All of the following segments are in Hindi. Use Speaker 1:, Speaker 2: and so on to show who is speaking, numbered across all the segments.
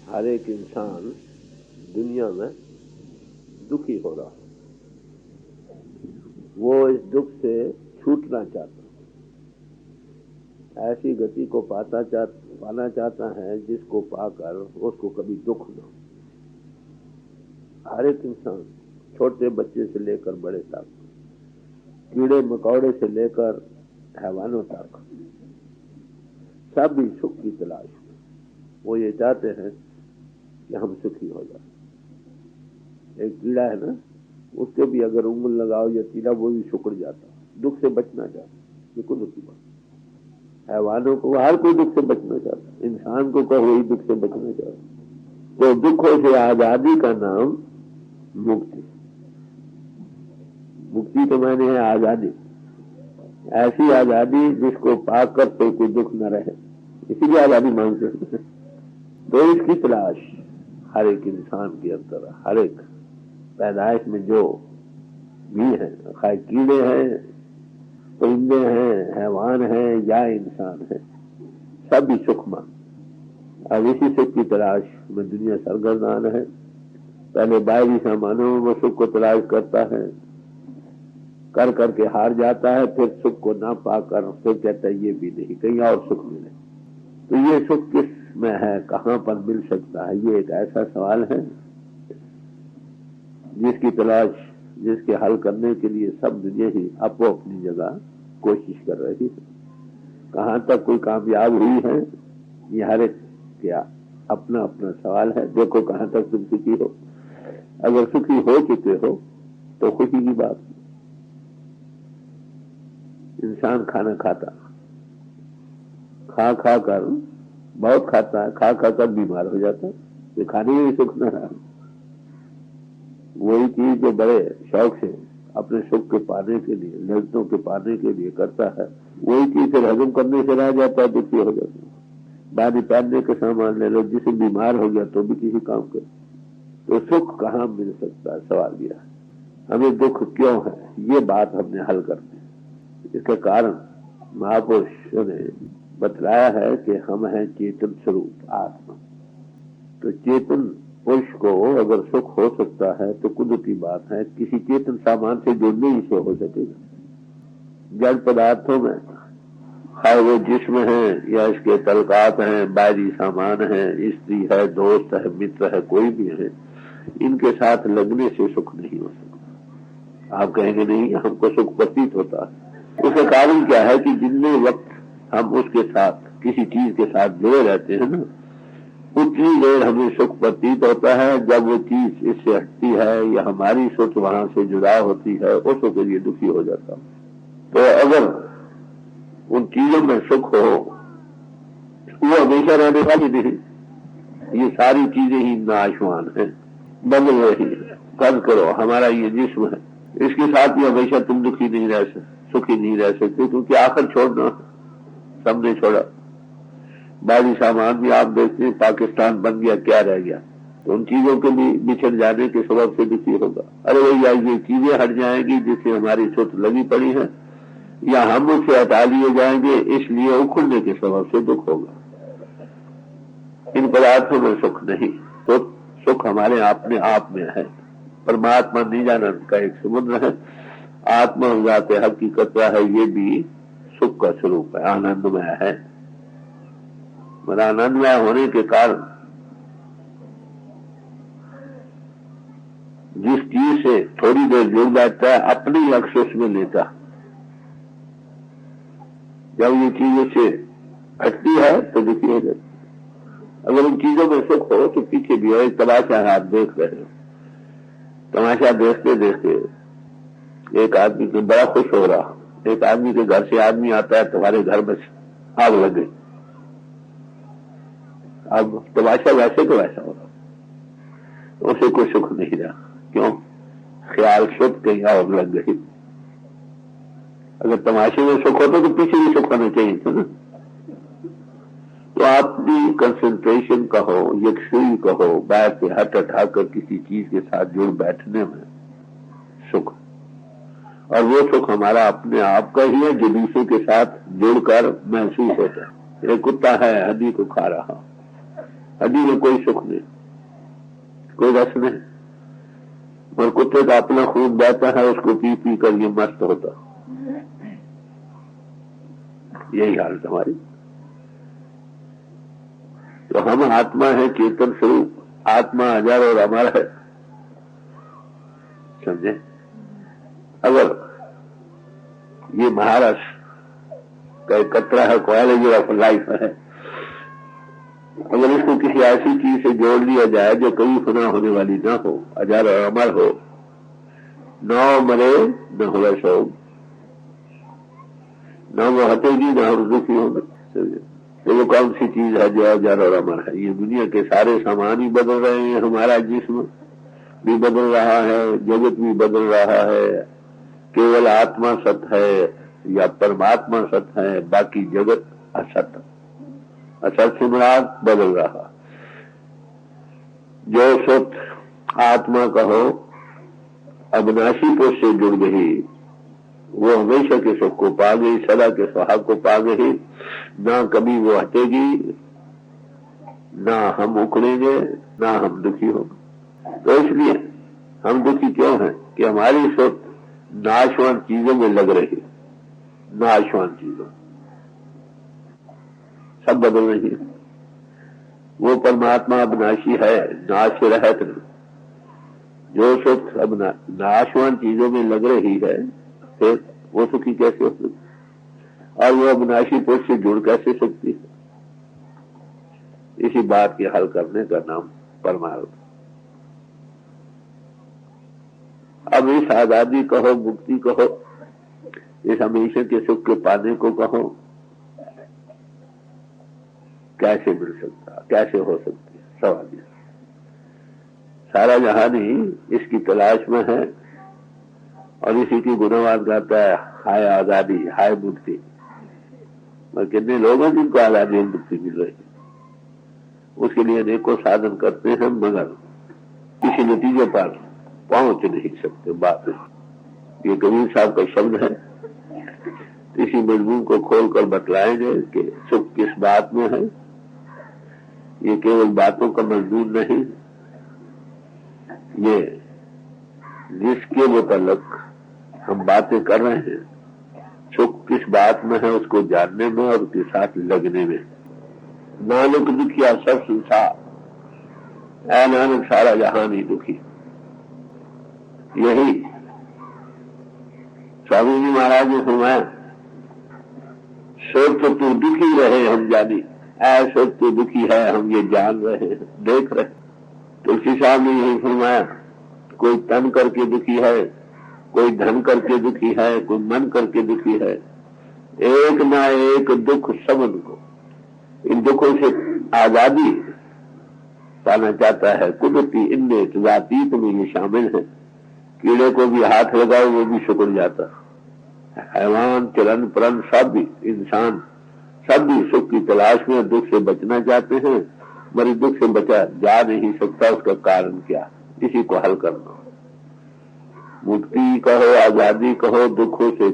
Speaker 1: हर एक इंसान दुनिया में दुखी हो रहा है। वो इस दुख से छूटना चाहता है, ऐसी गति को पाना चाहता है जिसको पाकर उसको कभी दुख न हो। हर एक इंसान, छोटे बच्चे से लेकर बड़े तक, कीड़े मकोड़े से लेकर हैवानों तक, सभी सुख की तलाश में वो ये चाहते हैं कि हम सुखी हो जाए। एक कीड़ा है ना, उसके भी अगर उंगल लगाओ या तीरा वो भी सिकुड़ जाता, दुख से बचना चाहता। ये कुछ दुखी बात। हैवानों को हर कोई दुख से बचना चाहता, इंसान को कहो वही दुख से बचना चाहता। तो दुखों से आजादी का नाम मुक्ति। मुक्ति तो मैंने है आजादी, ऐसी आजादी जिसको पाकर तो कोई दुख न रहे, इसीलिए आजादी मांगते हैं। तो इसकी तलाश हर एक इंसान के अंदर, हर एक पैदाइश में जो भी है, खाए कीड़े हैं, परिंदे हैं, हैवान हैं या इंसान है, सभी सुख मांग। अब इसी सुख की तलाश में दुनिया सरगर्दान है। पहले बाहरी सामानों में वो सुख को तलाश करता है, कर करके हार जाता है, फिर सुख को ना पाकर फिर कहता है ये भी नहीं, कहीं और सुख मिले। तो ये सुख किस में है, कहां पर मिल सकता है, ये एक ऐसा सवाल है जिसकी तलाश, जिसके हल करने के लिए सब दुनिया ही अपो अपनी जगह कोशिश कर रही है। कहां तक कोई कामयाब हुई है, ये हर एक क्या अपना अपना सवाल है। देखो कहां तक तुम सुखी हो। अगर सुखी हो चुके हो तो खुशी की बात। इंसान खाना खाता, खा खा कर बहुत खाता है, खा खा कर बीमार हो जाता है, तो खाने में भी सुख न रहा। वही चीज जो बड़े शौक से अपने सुख के पाने के लिए, लज्जतों के पाने के लिए करता है, वही चीज फिर हजम करने से रह जाता है, दुखी हो जाता है। दादी पहनने के सामान ले लो, जिसे बीमार हो गया तो भी किसी काम के। तो सुख कहाँ मिल सकता है, सवाल यह है। हमें दुख क्यों है, ये बात हमने हल करनी है। इसका कारण महापुरुषों ने बतलाया है कि हम हैं चेतन स्वरूप आत्मा। तो चेतन पुरुष को अगर सुख हो सकता है तो कुदरती बात है किसी चेतन सामान से जुड़ने ही से हो सकेगा। जड़ पदार्थों में है वो जिस्म है या इसके तलकात हैं, बाहरी सामान है, स्त्री है, दोस्त है, मित्र है, कोई भी है, इनके साथ लगने से सुख नहीं हो सकता। आप कहेंगे नहीं हमको सुख प्रतीत होता है। उसका कारण क्या है कि जितने वक्त हम उसके साथ किसी चीज के साथ जुड़े रहते हैं ना, उतनी देर हमें सुख प्रतीत होता है। जब वो चीज इससे हटती है या हमारी सोच वहां से जुदा होती है, उसको के लिए दुखी हो जाता। तो अगर उन चीजों में सुख हो, वो हमेशा रहने वाली नहीं। ये सारी चीजें ही नाशवान है, बदल रही है। कर्ज करो, हमारा ये जिस्म है, इसके साथ भी हमेशा तुम दुखी नहीं रह सकते, सुखी नहीं रह सकते, क्योंकि आखिर छोड़ना सबने छोड़ा। बाहरी सामान भी आप देखते हैं, पाकिस्तान बन गया, क्या रह गया? तो उन चीजों के भी बिछड़ जाने के सबब से दुखी होगा। अरे भैया ये चीजें हट जाएंगी जिससे हमारी सोच लगी पड़ी है, या हम उसे हटा लिए जाएंगे, इसलिए उखड़ने के सबब से दुख होगा। इन पदार्थों में सुख नहीं, तो सुख हमारे अपने आप में है। परमात्मा निजानंद का एक समुद्र है, आत्मा जाते हकीकत है, ये भी सुख का स्वरूप है, आनंदमय है। मगर आनंदमय होने के कारण जिस चीज से थोड़ी देर जुड़ जाता है, अपनी अक्स उसमें लेता। जब ये चीज उससे हटती है तो दुखी हो जाती। अगर उन चीजों में सुख हो तो पीछे भी हो। एक तमाशा है, आप देख रहे हो, तमाशा देखते देखते एक आदमी को बड़ा खुश हो रहा, एक आदमी के घर से आदमी आता है, तुम्हारे घर में आग लग गई। अब तमाशा वैसे तो वैसा हो रहा, उसे कोई सुख नहीं रहा। क्यों? ख्याल शुद्ध कहीं आग लग गई। अगर तमाशे में सुख होता तो पीछे भी सुख होना चाहिए था ना। तो अपनी कंसंट्रेशन कहो, यकसुई कहो, बैठ के हट हटाकर किसी चीज के साथ जुड़ बैठने में सुख, और वो सुख हमारा अपने आप का ही है जो दूसरों के साथ जुड़कर महसूस होता है। एक कुत्ता है, हड्डी को खा रहा, हड्डी में कोई सुख नहीं, कोई रस नहीं। और कुत्ते का अपना खून बहता है, उसको पी पी कर ये मस्त होता। यही हालत हमारी। तो हम आत्मा है, चेतन स्वरूप। आत्मा हजार और अमर है, समझे। अगर ये महाराष्ट्र का एक कतरा है, क्वालिटी ऑफ लाइफ है, अगर इसको किसी ऐसी चीज से जोड़ लिया जाए जो कभी फना होने वाली ना हो, हजार और अमर हो, न मरे न हो सो, न वो हटेगी न हम दुखी होंगे। तो वो कौन सी चीज है जो हजार और अमर है? ये दुनिया के सारे सामान ही बदल रहे हैं, हमारा जिस्म भी बदल रहा है, जगत भी बदल रहा है। केवल आत्मा सत्य है या परमात्मा सत्य है, बाकी जगत असत्य। असत से मुराद बदल रहा। जो सत्य आत्मा कहो अविनाशी पुरुष से जुड़ गई, वो हमेशा के सुख को पा गई, सदा के सुहाग को पा गई। ना कभी वो हटेगी, ना हम उखड़ेंगे, ना हम दुखी होंगे। तो इसलिए हम दुखी क्यों हैं कि हमारी सोच नाशवान चीजों में लग रही है। नाशवान चीजों सब बदल रही है। वो परमात्मा अविनाशी है, नाश रहत नहीं। जो सुख अब नाशवान चीजों में लग रही है, फिर वो सुखी कैसे हो सकती? और वो अविनाशी पुरुष से जुड़ कैसे सकती है? इसी बात के हल करने का नाम परमार्थ। अब इस आजादी कहो, मुक्ति कहो, इस हमेशा के सुख के पाने को कहो, कैसे मिल सकता, कैसे हो सकती है? सवाल ये। सारा जहान ही इसकी तलाश में है और इसी की गुणवाद गाता है, हाय आजादी, हाय मुक्ति। और कितने लोग हैं जिनको आजादी और मुक्ति मिल रही है? उसके लिए अनेकों साधन करते हैं, मगर किसी नतीजे पर पहुंच नहीं सकते। बात ये कबीर साहब का शब्द है। इसी मजमून को खोलकर बतलाएंगे कि सुख किस बात में है। ये केवल बातों का मजमून नहीं, ये जिसके मुतल्लक हम बातें कर रहे हैं, सुख किस बात में है उसको जानने में और उसके साथ लगने में। नानक दुखिया सब संसार, ऐ नानक सारा जहान ही दुखी। यही स्वामी जी महाराज ने फरमाया, सोच तो तू दुखी रहे हम जानी, ऐसा तो दुखी है हम ये जान रहे हैं, देख रहे। तुलसी साहब ने यही फरमाया, कोई तन करके दुखी है, कोई धन करके दुखी है, कोई मन करके दुखी है। एक ना एक दुख सबन को। इन दुखों से आजादी पाना चाहता है। कुदरती इनमें जातीत में ये शामिल है। कीड़े को भी हाथ लगाओ वो भी सिकुड़ जाता। हैवान, चलन प्रण, सब भी, इंसान सब भी सुख की तलाश में दुख से बचना चाहते हैं, मगर दुख से बचा जा नहीं सकता। उसका कारण क्या? इसी को हल करना। मुक्ति कहो, आजादी कहो, दुखों से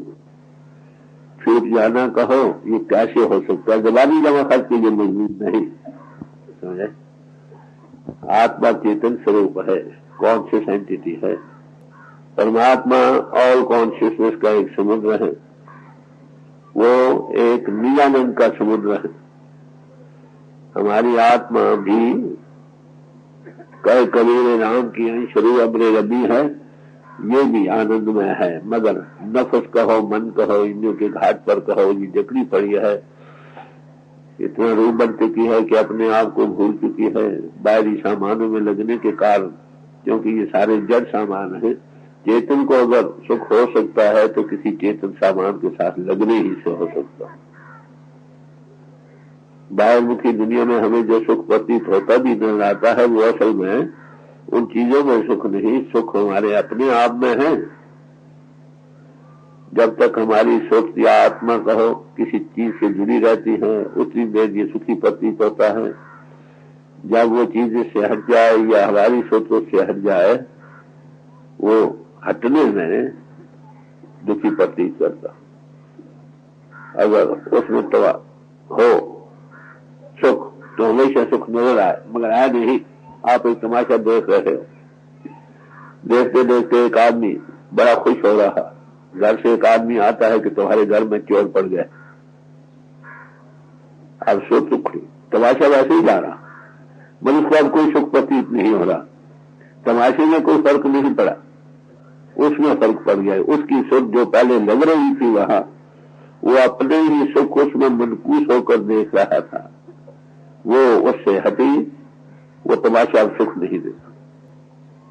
Speaker 1: छूट जाना कहो, ये कैसे हो सकता है? जबानी जमा खर्च के लिए मजबूत नहीं, समझे। आत्मा चेतन स्वरूप है, कॉन्शियस एंटिटी है। परमात्मा ऑल कॉन्शियसनेस का एक समुद्र है, वो एक नीलानंद का समुद्र है। हमारी आत्मा भी कह कबीर राम की अंश रू अब्रे रबी है, ये भी आनंदमय है। मगर नफस कहो, मन कहो, इंद्रियों के घाट पर कहो, ये जकड़ी पड़ी है, इतना रूप बन चुकी है कि अपने आप को भूल चुकी है बाहरी सामानों में लगने के कारण। क्योंकि ये सारे जड़ सामान है। चेतन को अगर सुख हो सकता है तो किसी चेतन सामान के साथ लगने ही से हो सकता है। बाहरमुखी दुनिया में हमें जो सुख प्रतीत होता भी नजर आता है, वो असल में उन चीजों में सुख नहीं, सुख हमारे अपने आप में है। जब तक हमारी सोच या आत्मा कहो किसी चीज से जुड़ी रहती है, उतनी देर ये सुखी प्रतीत होता है। जब वो चीज से हट जाए या हमारी सोचों से हट जाए, वो हटने में दुखी प्रतीत करता। अगर उसमें तो हो सुख तो हमेशा सुख नजर आए, मगर आया नहीं। आप एक तमाशा देख रहे हो, देखते देखते एक आदमी बड़ा खुश हो रहा, घर से एक आदमी आता है कि तुम्हारे घर में चोर पड़ गए। अब सुख तमाशा वैसे ही जा रहा, मगर उसको अब कोई सुख प्रतीत नहीं हो रहा। तमाशे में कोई फर्क नहीं पड़ा, उसमें फर्क पड़ गया। उसकी सुख जो पहले लग रही थी वहां, वो अपने ही सुख उसमें मनकूस होकर देख रहा था, वो उससे हटी। वो तमाशा अब सुख नहीं देता।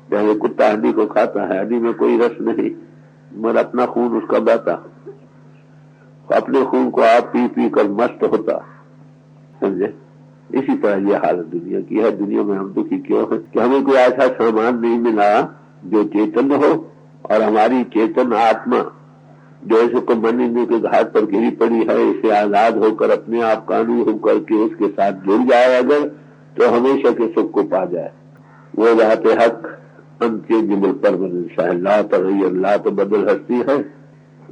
Speaker 1: जैसे कुत्ता हड्डी को खाता है, हड्डी में कोई रस नहीं, मगर अपना खून उसका बहता, अपने खून को आप पी पी कर मस्त होता, समझे। इसी तरह ये हालत दुनिया की है। दुनिया में हम दुखी क्यों है कि हमें कोई ऐसा सामान नहीं मिला जो चेतन हो, और हमारी चेतन आत्मा जो इसको मन के घाट पर गिरी पड़ी है, इसे आजाद होकर अपने आप का अनुभव करके उसके साथ जुड़ जाए अगर, तो हमेशा के सुख को पा जाए। वो जाते हक अंत्यजिमल पर ला तो बदल हस्ती है,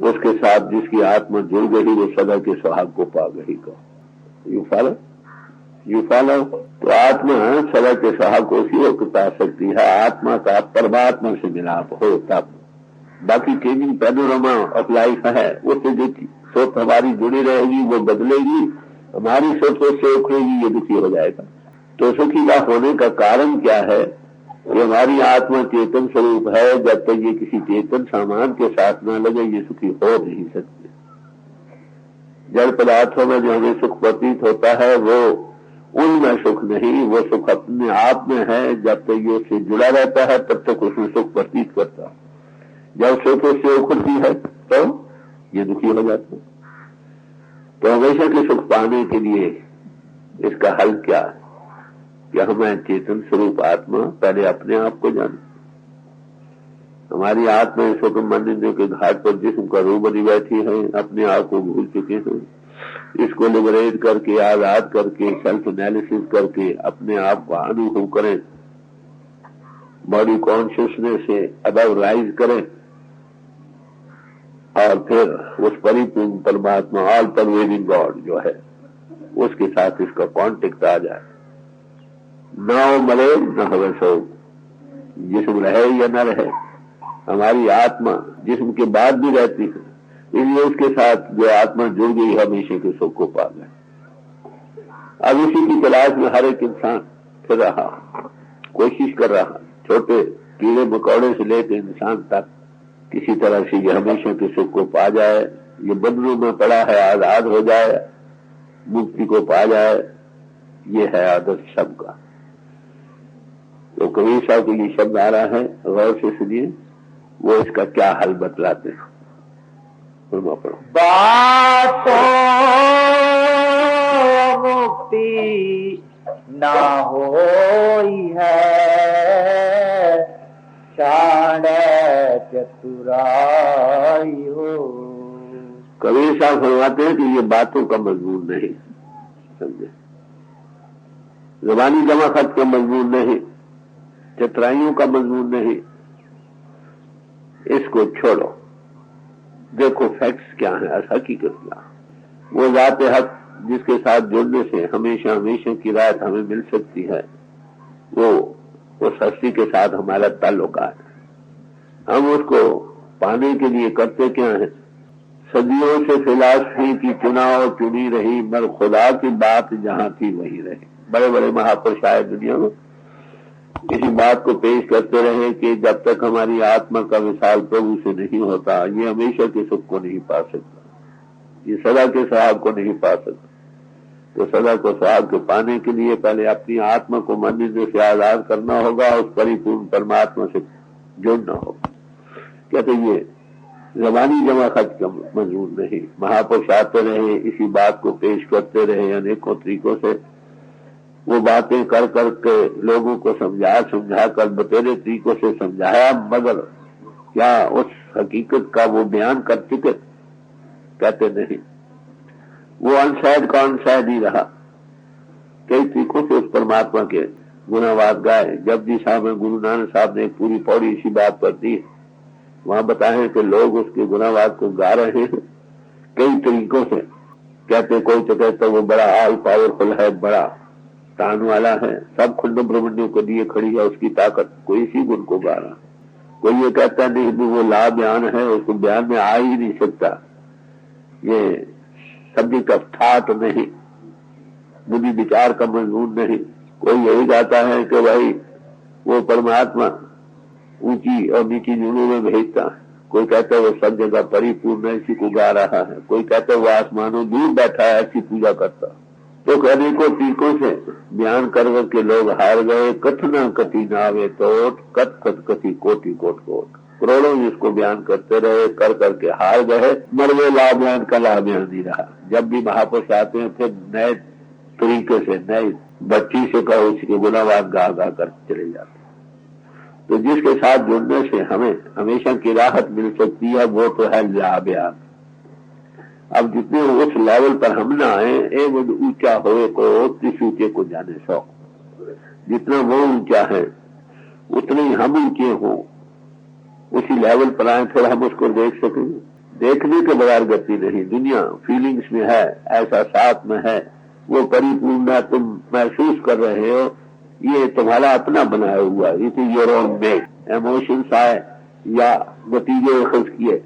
Speaker 1: उसके साथ जिसकी आत्मा जुड़ गई वो सदा के सुहाग को पा गई को। You follow. तो आत्मा सदा के सुहाग को उसी वक्त पा सकती है, आत्मा का परमात्मा से मिलाप हो तब। बाकी चेंजिंग पैनोरामा ऑफ लाइफ है, उससे जो सोच हमारी जुड़ी रहेगी वो बदलेगी, हमारी सोच उससे उखड़ेगी, ये दुखी हो जाएगा। तो सुखी का होने का कारण क्या है? ये हमारी आत्मा चेतन स्वरूप है। जब तक ये किसी चेतन सामान के साथ न लगे ये सुखी हो नहीं सकते। जड़ पदार्थों में जो हमें सुख प्रतीत होता है वो उनमें सुख नहीं, वो सुख अपने आप में है। जब तक ये उससे जुड़ा रहता है तब तक उसमें सुख प्रतीत करता है। जब सुख उससे उखड़ती है तो ये दुखी हो जाता है। तो हमेशा के सुख पाने के लिए इसका हल क्या है कि हमें चेतन स्वरूप आत्मा पहले अपने आप को जाने। हमारी आत्मा इस वक्त मंदिर के घाट पर जिस्म का रूप बनी बैठी है, अपने आप को भूल चुके हैं। इसको लिबरेट करके, आजाद करके, सेल्फ एनालिसिस करके अपने आप का अनुभव करें, बॉडी कॉन्शियसनेस से अबव राइज करें, और फिर उस परिपूर्ण परमात्मा ऑल परवेडिंग गॉड जो है उसके साथ इसका कॉन्टेक्ट आ जाए। न मरे न हवे शोक, जिस्म रहे या न रहे, हमारी आत्मा जिस्म के बाद भी रहती है, इसलिए उसके साथ जो आत्मा जुड़ गई हमेशा के सुख को पा गए। अब इसी की तलाश में हर एक इंसान फिर रहा, कोशिश कर रहा, छोटे कीड़े मकोड़े से लेकर इंसान तक किसी तरह से ये हमेशा के सुख को पा जाए, ये बंधनों में पड़ा है आजाद हो जाए, मुक्ति को पा जाए। ये है आदर्श सबका। तो कबीर साहब को ये शब्द आ रहा है, गौर से सुनिए, वो इसका क्या हल बतलाते हैं।
Speaker 2: बातों मुक्ति ना होई है, शान चतुराई हो।
Speaker 1: कबीर साहब फरमाते हैं कि ये बातों का मजमून नहीं, समझे, ज़बानी जमा खत का मजमून नहीं, चतुराइयों का मजमून नहीं। इसको छोड़ो, देखो फैक्ट्स क्या है, हकीकत क्या। वो ज़ात हक जिसके साथ जुड़ने से हमेशा हमेशा की राहत हमें मिल सकती है, वो उस हस्ती के साथ हमारा ताल्लुकात है। हम उसको पाने के लिए करते क्या है? सदियों से फिलासफी की चुनाव चुनी रही, मगर खुदा की बात जहां थी वही रही। बड़े बड़े महापुरुष आए दुनिया में, इसी बात को पेश करते रहे कि जब तक हमारी आत्मा का विशाल प्रभु से नहीं होता, ये हमेशा के सुख को नहीं पा सकता, ये सदा के सुहाग को नहीं पा सकता। तो सदा को सुहाग को पाने के लिए पहले अपनी आत्मा को मंदिर से आजाद करना होगा, उस परिपूर्ण परमात्मा से जुड़ना होगा। कहते ये ज़बानी जमा खत का मजबूर नहीं। महापुरुष आते रहे, इसी बात को पेश करते रहे अनेकों तरीकों से, वो बातें कर करके लोगों को समझा कर बतेरे तरीकों से समझाया, मगर क्या उस हकीकत का वो बयान कर चुके? कहते नहीं। वो अनशायद का अनशायद ही रहा। कई तरीकों से उस परमात्मा के गुनावाद गाए। जपजी साहब में गुरु नानक साहब ने एक पूरी पौड़ी इसी बात पर दी। वहां बताए कि लोग उसके गुनावाद को गा रहे हैं कई तरीकों से। कहते कोई तो कहता वो बड़ा ऑल पावरफुल है, बड़ा तान वाला है, सब खंड ब्रह्मण्यों के लिए खड़ी है उसकी ताकत, कोई इसी गुण को गा रहा। कोई ये कहता नहीं भी वो ला बयान है, उसको बयान में आ ही नहीं सकता, ये सब्जेक्ट ऑफ थॉट नहीं, बुद्धि विचार का मजमून नहीं। कोई यही कहता है कि भाई वो परमात्मा ऊंची और नीची जुनों में भेजता है, कोई कहता है वो सब जगह परिपूर्ण है, इसी को गा रहा है, कोई कहता है वो आसमानों दूर बैठा है, ऐसी पूजा करता। तो कहने को तरीकों से बयान कर के लोग हार गए। कथना कथी नावे तोट, कथ कथ कथी कोटि कोट कोट, करोड़ों इसको बयान करते रहे, कर करके हार गए। मरवे ला बयान का ला बयान नहीं रहा। जब भी महापुरुष आते हैं फिर नए तरीके से, नए बच्ची से कहो उसके गुनावाद गा गा कर चले जाते। तो जिसके साथ जुड़ने से हमें हमेशा की राहत मिल सकती है वो तो है ला बयान। अब जितने उस लेवल पर हम ना आए, एक ऊंचा होए को तिस ऊंचे को जाने सौ, जितना वो ऊंचा है उतने ही हम ऊंचे हो, उसी लेवल पर आए फिर हम उसको देख सकेंगे। देखने के बगैर गति नहीं। दुनिया फीलिंग्स में है, ऐसा साथ में है, वो परिपूर्ण तुम महसूस कर रहे हो, ये तुम्हारा अपना बनाया हुआ, it is your own made. Emotions आए या नतीजे खुश किए।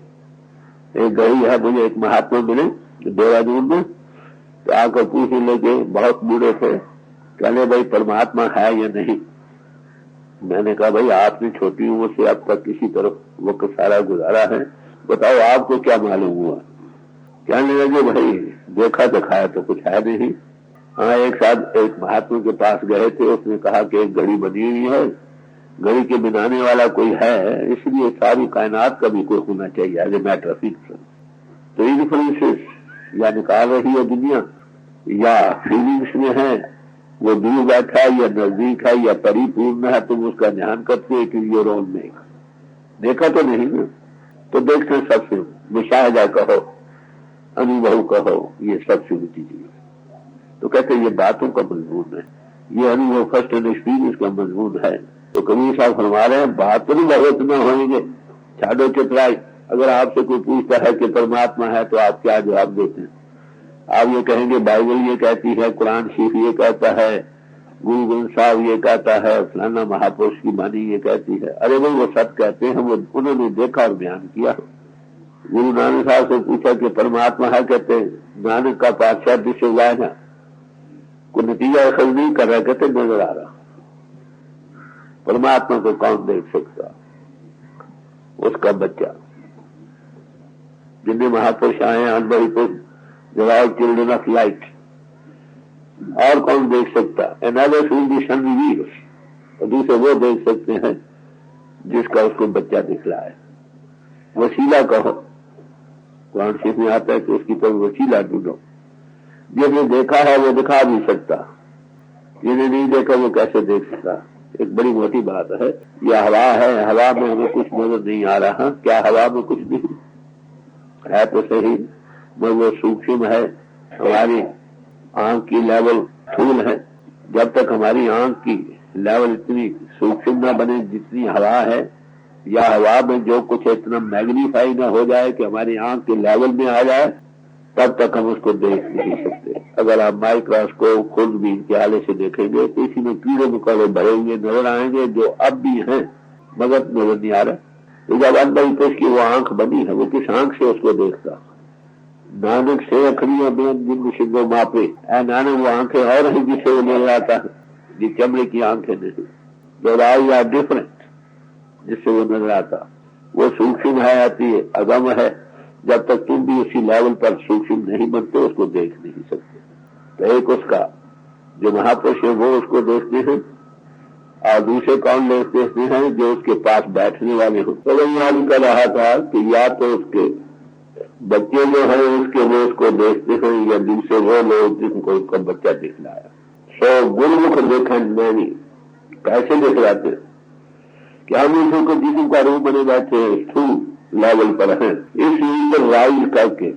Speaker 1: एक गई है, मुझे एक महात्मा मिले देहरादून में, तो आकर पूछने लगे, बहुत बूढ़े थे, कहने भाई परमात्मा है या नहीं। मैंने कहा भाई आपने छोटी उम्र से अब तक किसी तरफ वक्त सारा गुजारा है, बताओ आपको क्या मालूम हुआ। कहने लगे भाई देखा दिखाया तो कुछ है नहीं। हाँ, एक साथ एक महात्मा के पास गए थे, उसने कहा कि एक घड़ी बनी हुई है, घड़ी के बनाने वाला कोई है, इसलिए सारी कायनात का भी कोई होना चाहिए as a matter of influence. तो इन्फ्लुएंसेस या निकाल रही है दुनिया, या फीलिंग्स में है, वो दूर बैठा है या नजदीक है या परिपूर्ण है, तुम उसका ध्यान करते हो कि योर ओन मेक। देखा तो नहीं ना, तो देखते सबसे मुशाहिदा कहो, अनुभव कहो, ये सबसे ऊंची चीज। तो कहते ये बातों का मजमून है, ये अनुभव फर्स्ट एंड एक्सपीरियंस का मजमून है। तो कबीर साहब फरमा रहे हैं बात तो बहुत न होंगे, छाड़ो चतराई। अगर आपसे कोई पूछता है कि परमात्मा है तो आप क्या जवाब देते हैं? आप ये कहेंगे बाइबल ये कहती है, कुरान शरीफ ये कहता है, गुरु ग्रंथ साहब ये कहता है, फलाना महापुरुष की वाणी ये कहती है। अरे भाई वो सच कहते हैं, वो उन्होंने देखा और बयान किया। गुरु नानक साहब से पूछा कि परमात्मा है, कहते नानक का पातशाह दिशे हुआ ना, कोई नतीजा अखल नहीं कर रहा, कहते नजर आ रहा। परमात्मा को कौन देख सकता? उसका बच्चा। जितने महापुरुष आए अनबरी पुरुष, जवाब चिल्ड्रन ऑफ लाइट, और कौन देख सकता? Another will be sun reveals, और दूसरे वो देख सकते हैं जिसका उसको बच्चा दिखला है। वसीला कहो, कुरान शरीफ में आता है कि उसकी तरफ वसीला ढूंढो। जिसने देखा है वो दिखा भी सकता, जिन्हें नहीं देखा वो कैसे देख सकता? एक बड़ी मोटी बात है। यह हवा है, हवा में हमें कुछ नजर नहीं आ रहा। क्या हवा में कुछ नहीं है? तो सही, मगर वो सूक्ष्म है, हमारी आंख की लेवल स्थूल है। जब तक हमारी आंख की लेवल इतनी सूक्ष्म न बने जितनी हवा है, या हवा में जो कुछ इतना मैग्नीफाई न हो जाए कि हमारी आंख के लेवल में आ जाए, तब तक हम उसको देख नहीं सकते। अगर आप माइक्रोस्कोप खुदबीन के आले से देखेंगे तो इसी में कीड़े मकोड़े भरे हुए नजर आएंगे जो अब भी हैं मगर नजर नहीं आ रहा। तो जब अनबई पुरुष की वो आंख बनी है, वो किस आंख से उसको देखता? नानक से अखड़ियों बेन जिन सिद्धो मापे, ऐ नानक वो आंखें और ही जिसे वो नजर आता है, ये चमड़े की आंखें नहीं, जो आई आर डिफरेंट, जिससे वो नजर आता। वो सूक्ष्म है, आती है, अगम है। जब तक तुम भी उसी लेवल पर सूक्ष्म नहीं बनते उसको देख नहीं सकते। तो एक उसका जो महापुरुष है वो उसको देखते हैं, और दूसरे कौन देखते हैं? जो उसके पास बैठने वाले हो। तो वही आज कर रहा था कि या तो उसके बच्चे जो है उसके वो उसको देखते हैं, या दूसरे वो लोग जिनको उसका बच्चा दिखलाया। सो गुरुमुख देखन नहीं कैसे दिखलाते कि हम उसको जिसम का रूप बने बैठे स्थूल लेवल पर है, इस ऊपर राइज करके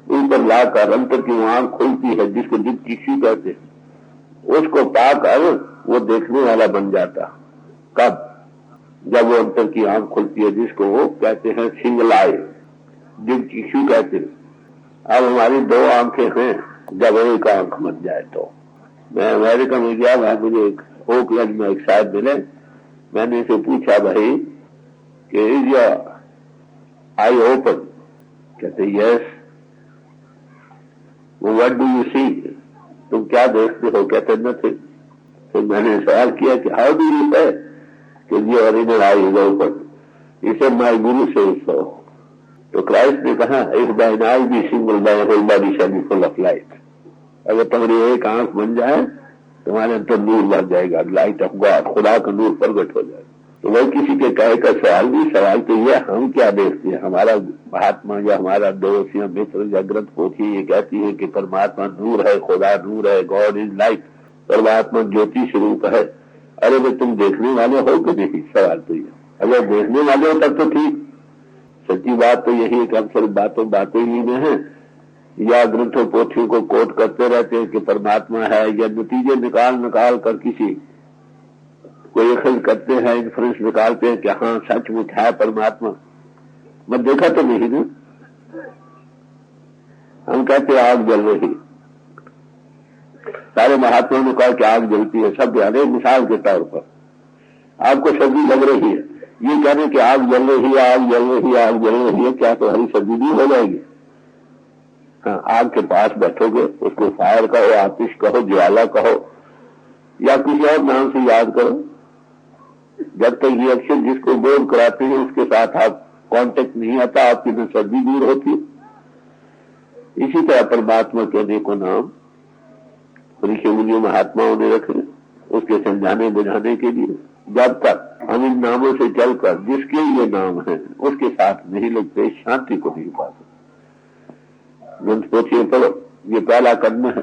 Speaker 1: ऊपर लाकर अंतर की आंख खुलती है जिसको डिप टिश्यू कहते हैं, उसको पाकर वो देखने वाला बन जाता। कब? जब वो अंतर की आंख खुलती है जिसको वो कहते हैं सिंगल आई, डिप टिश्यू कहते हैं। अब हमारी दो आंखें हैं, जब एक आंख बन जाए तो मैं अमेरिका में गया, वहां मुझे एक ओकलैंड में एक साहब मिले। मैंने इसे पूछा, भाई कि इज योर आई ओपन? कहते yes. What do you see? तुम क्या देखते हो? कहते नथिंग। तो मैंने सवाल किया कि हाउ डू यू से कि your inner eye is open? इसे माय गुरु से सो। तो क्राइस्ट ने कहा, if thine eye be single, thine whole body shall be full of light. अगर तुम्हारी एक आंख बन जाए, तुम्हारे अंदर नूर लग जाएगा, लाइट ऑफ गॉड, खुदा का नूर प्रकट हो जाएगा। तो वह किसी के कहे का सवाल भी, सवाल तो यह हम क्या देखते हैं? हमारा महात्मा या हमारा दोस्त या मित्र या ग्रंथ पोथी ये कहती है कि परमात्मा नूर है, खुदा नूर है, गॉड इज लाइट, परमात्मा ज्योति स्वरूप है। अरे भाई तुम देखने वाले हो कि नहीं? सवाल तो यह, अगर देखने वाले हो तब तो ठीक। सच्ची बात तो यही है कि हम सिर्फ बातों ही में हैं, या ग्रंथों पोथियों को कोट करते रहते हैं कि परमात्मा है, या नतीजे निकाल कर किसी कोई अखज करते हैं, इन्फ्लुएंस निकालते हैं कि हाँ सचमुच है परमात्मा। मैं देखा तो नहीं ना। हम कहते आग जल रही, सारे महात्माओं ने कहा कि आग जलती है, सब अनेक मिसाल के तौर पर आपको सर्दी लग रही है, ये कहने कि आग जल रही है, आग जल रही है, आग जल रही है, क्या तो हरी सर्दी नहीं हो जाएगी? हाँ, आग के पास बैठोगे, उसको फायर कहो, आतिश कहो, ज्वाला कहो, या किसी और नाम से याद करो, जब तक ये अक्षर जिसको बोध कराते हैं उसके साथ आप कांटेक्ट नहीं आता, आपकी न सर्दी दूर होती। इसी तरह परमात्मा के अनेकों नाम ऋषि मुनियों महात्माओं ने रखे उसके समझाने बुझाने के लिए। जब तक हम इन नामों से चलकर जिसके ये नाम है उसके साथ नहीं लगते, शांति को नहीं पा सकते। ग्रंथ पोथियों पढ़ो, ये पहला कदम है।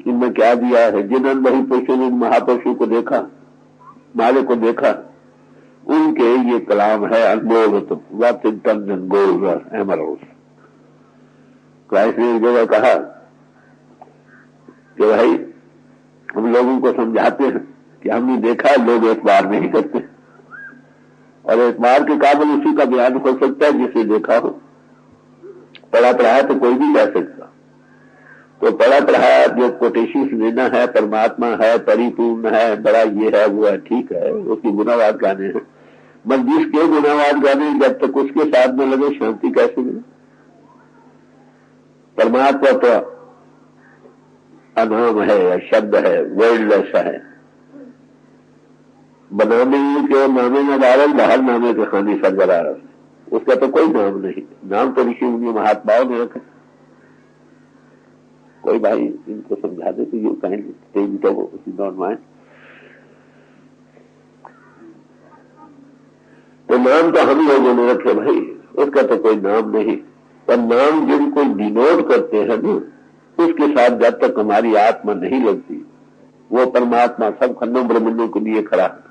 Speaker 1: इनमें क्या दिया है? जिन अनुभवी पुरुषों ने महापुरुषों को देखा, माले को देखा, उनके ये कलाम है अनमोल worth in tons and gold emeralds. Christ ने एक जगह कहा कि भाई हम लोगों को समझाते हैं कि हमने देखा, लोग एतबार नहीं करते, और एतबार के काबिल उसी का बयान हो सकता है जिसे देखा हो। पढ़ा पढ़ाया तो कोई भी कह सकता, तो पढ़ा पढ़ाया जो कोटेशन लेना है, परमात्मा है, परिपूर्ण है, बड़ा ये है वो है, ठीक है, उसकी गुनावाद गाने हैं, बस जिसके गुनावाद गाने जब तक उसके साथ में लगे शांति कैसे मिले? परमात्मा तो अनाम है या शब्द है, वर्डलेस है, बनाने के नामे न डाल, बाहर नामे के खानी सरबराह, उसका तो कोई नाम नहीं। नाम तो ऋषि मुनि महात्माओं ने रखा। कोई भाई इनको समझा दे तो ये कहेंगे डोंट माइंड। तो नाम तो हम लोगों ने रखे भाई, उसका तो कोई नाम नहीं। पर नाम जिनको डिनोट करते हैं ना, उसके साथ जब तक हमारी आत्मा नहीं लगती, वो परमात्मा सब खंडों ब्रह्मांडों के लिए खड़ा है।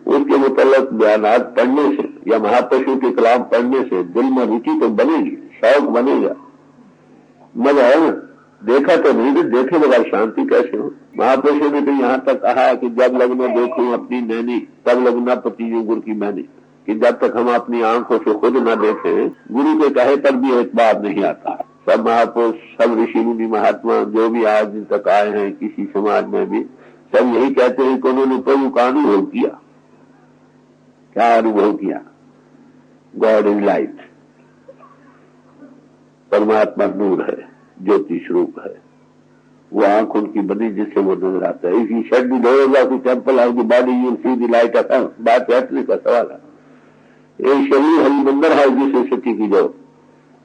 Speaker 1: उसके मुतल्लिक बयानात पढ़ने से या महापुरुषों के कलाम पढ़ने से दिल में रुचि तो बनेगी, शौक बनेगा, मजा है ना। देखा तो नहीं, तो देखे बगैर शांति कैसे हो? महापुरुषों ने तो यहाँ तक कहा कि जब लगना देखूं अपनी नैनी, तब लगना पतिजो गुरु की मैंने, कि जब तक हम अपनी आंखों से खुद न देखें, गुरु के कहे पर भी एक बात नहीं आता। सब महापुरुष, सब ऋषि मुनि महात्मा जो भी आज दिन तक आए हैं किसी समाज में भी, सब यही कहते हैं कि उन्होंने प्रभु का अनुभव किया। क्या अनुभव किया? गॉड इज लाइट, परमात्मा नूर है, ज्योति स्वरूप है। वो आंख उनकी बनी जिससे वो नजर आता है। इसी शेड भी दौड़ेगा कि temple of the body you see the light of haven. बात बैठने का सवाल है। एक शरीर हरि मंदिर है जिसे सच्ची की ज्योति,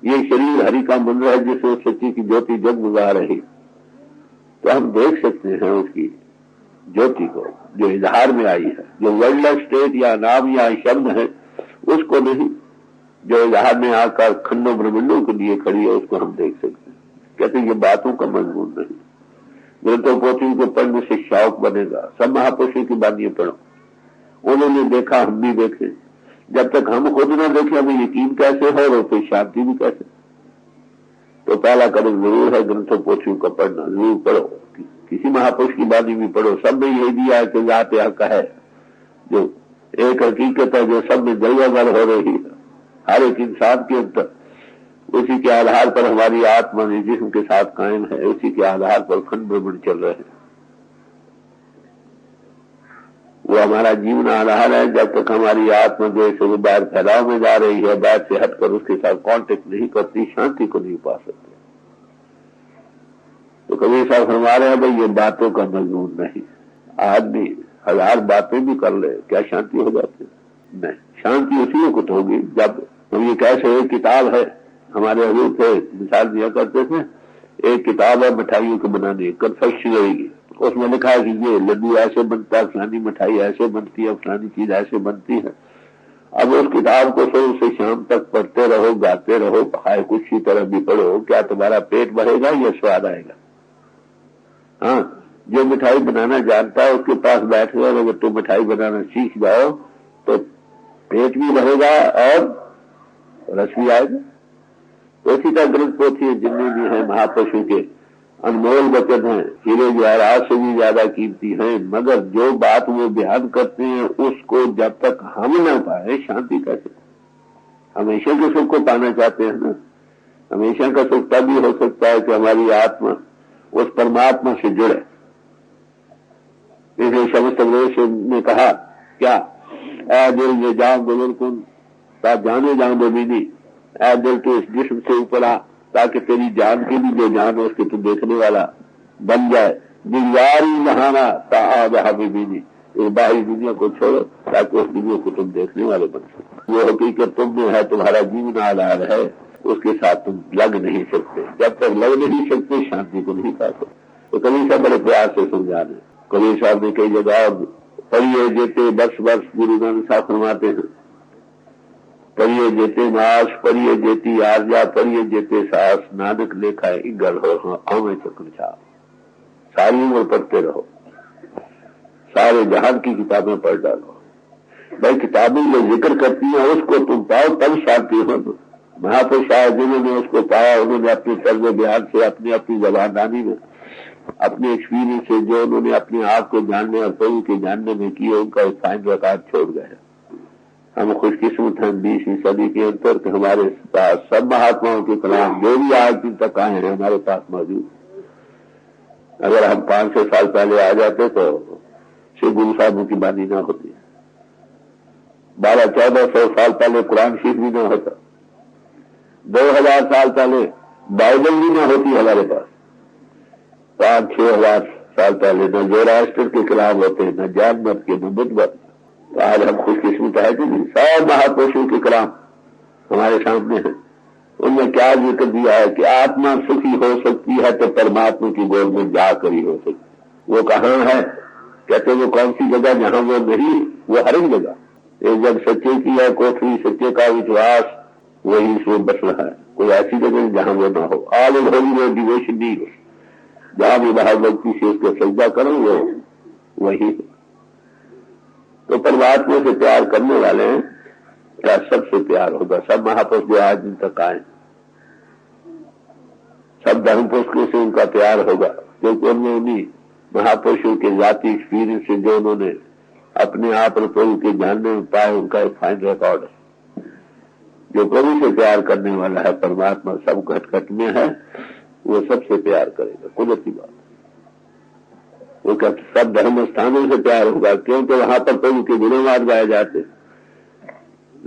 Speaker 1: ये शरीर हरि का मंदिर है जिसे सच्ची की ज्योति जगमगा रही। तो हम देख सकते हैं उसकी ज्योति को जो इजहार में आई है, जो वर्डलेस स्टेट या नाम या शब्द है उसको नहीं, जो इजहार में आकर खंडों ब्रह्मांडों के लिए खड़ी है उसको हम देख सकते हैं। कहते ये बातों का मजमून नहीं। ग्रंथों पोथियों को पढ़ने से शौक बनेगा। सब महापुरुषों की बातें पढ़ो, उन्होंने देखा, हम भी देखें। जब तक हम खुद न देखें हमें यकीन कैसे हो और फिर शांति भी कैसे? तो पहला कदम जरूर है ग्रंथों पोथियों का पढ़ना। जरूर पढ़ो, किसी महापुरुष की बानी भी पढ़ो। सब में यही दिया है कि जात हक है, जो एक हकीकत है जो सब में जलवागर हो रही है हर एक इंसान के अंदर। उसी के आधार पर हमारी आत्मा जिस्म के साथ कायम है, उसी के आधार पर खंड ब्रह्मांड चल रहे हैं। वो हमारा जीवन आधार है। जब तक हमारी आत्मा जो है बाहर फैलाव में जा रही है, बाहर से हटकर उसके साथ कांटेक्ट नहीं करती, शांति को नहीं पा सकते। तो कबीर साहब फरमा रहे हैं भाई ये बातों का मजमून नहीं। आदमी 1000 बातें भी कर ले, क्या शांति हो जाती? नहीं, शांति उसी वक्त होगी जब हम ये कैसे एक किताब है, हमारे हजूर थे मिसाल दिया करते थे, एक किताब है मिठाइयों के बनाने, कन्फेक्शनरी, उसमें लिखा है कि ये लड्डू ऐसे बनता है, फलानी मिठाई ऐसे बनती है, फलानी चीज ऐसे बनती है। अब उस किताब को सुबह से शाम तक पढ़ते रहो, गाते रहो, खाए कुछ ही तरह भी पढ़ो, क्या तुम्हारा पेट भरेगा या स्वाद आएगा? हाँ, जो मिठाई बनाना जानता है उसके पास बैठ गए, अगर तुम मिठाई बनाना सीख जाओ तो पेट भी भरेगा और रस भी आएगा। तो इसी तरह ग्रंथ पोथी जितने भी हैं महापुरुषों के अनमोल वचन हैं, हीरे जवाहरात से भी ज्यादा कीमती हैं, मगर जो बात वो बयान करते हैं उसको जब तक हम न पाए शांति कैसे? हमेशा के सुख को पाना चाहते हैं ना। हमेशा का सुख तभी हो सकता है कि हमारी आत्मा उस परमात्मा से जुड़े। इसलिए शब्द संदेश ने कहा क्या, ऐ दिल ये जान दुल्हन कुन ता जाने जान बेबीनी, ऐ दिल तो इस जिस्म से ऊपर आ ताकि तेरी जान की भी जो जान है उसके तू देखने वाला बन जाए। दिलवारी नहाना ता बेबीनी, इस बाहरी दुनिया को छोड़ो ताकि उस दुनिया को तुम देखने वाले बन सको। वो हकीकत तुम में है, तुम्हारा जीवन आधार है, उसके साथ तुम लग नहीं सकते। जब तक लग नहीं सकते शांति को नहीं पा सकते। तो कबीर साहब बड़े प्यार से समझा रहे। कबीर साहब ने कई जगह पढ़िए जेते वर्ष वर्ष गुरु नानक साहब फरमाते हैं, पढ़िए जेते मास, पढ़िए जेती आर्जा, पढ़िए जेते सास, नानक लेखा इंगल हो हमें चक्र छा। सारी उम्र पढ़ते रहो, सारे जहान की किताबें पढ़ डालो। भाई किताबें जो जिक्र करती हैं उसको तुम पाओ तब शांति हो। महापुरुष आए जिन्होंने उसको पाया, उन्होंने अपने तर्ज बयान से, अपनी जबानदानी में, अपने एक्सपीरियंस से जो उन्होंने अपने आप को जानने और प्रभु के जानने में किए, उनका एक फाइन रिकॉर्ड छोड़ गए। हम खुशकिस्मत हैं 20वीं सदी के अंतर के हमारे पास सब महात्माओं के कलाम जो भी आज दिन तक आए हैं हमारे पास मौजूद। अगर हम 500 साल पहले आ जाते तो श्री गुरु साहब की बानी ना होती, 1200-1400 साल पहले कुरान शरीफ भी ना होता, 2000 साल पहले बाइबल भी ना होती हमारे पास, 5-6 हजार साल पहले न जोराष्ट्र के कलाम होते, न जैन मत के, न बुद्ध मत। तो आज हम खुशकिस्मत है कि सब महापुरुषों के कलाम हमारे सामने हैं। उनमें क्या जिक्र दिया है कि आत्मा सुखी हो सकती है तो परमात्मा की गोद में जाकर ही हो सकती। वो कहाँ है? कहते वो कौन सी जगह जहां वो नहीं, वो हर एक जगह। एक जग सच्चे की है कोठरी, सच्चे का विश्वास, वही इसमें बस रहा है। कोई ऐसी जगह जहां वो ना हो। ऑल इन होली में डिवोशन नहीं हो, जहां भी बाहर भक्ति से उसको सजदा करो वो वही। तो परमात्मा से प्यार करने वाले हैं क्या सबसे प्यार होगा। सब महापुरुष जो आज दिन तक आए, सब धर्म पुरुषों से उनका प्यार होगा, क्योंकि उन्होंने उन्हीं महापुरुषों के जाति एक्सपीरियंस से जो उन्होंने अपने आप और प्रभु के जानने में पाए, उनका एक फाइन रिकॉर्ड है। जो प्रभु से प्यार करने वाला है, परमात्मा सब घट में है, वो सबसे प्यार करेगा। कुदरती बात। वो क्या सब धर्म स्थानों से प्यार होगा, क्योंकि वहां पर प्रभु के गुणगान गाए जाते।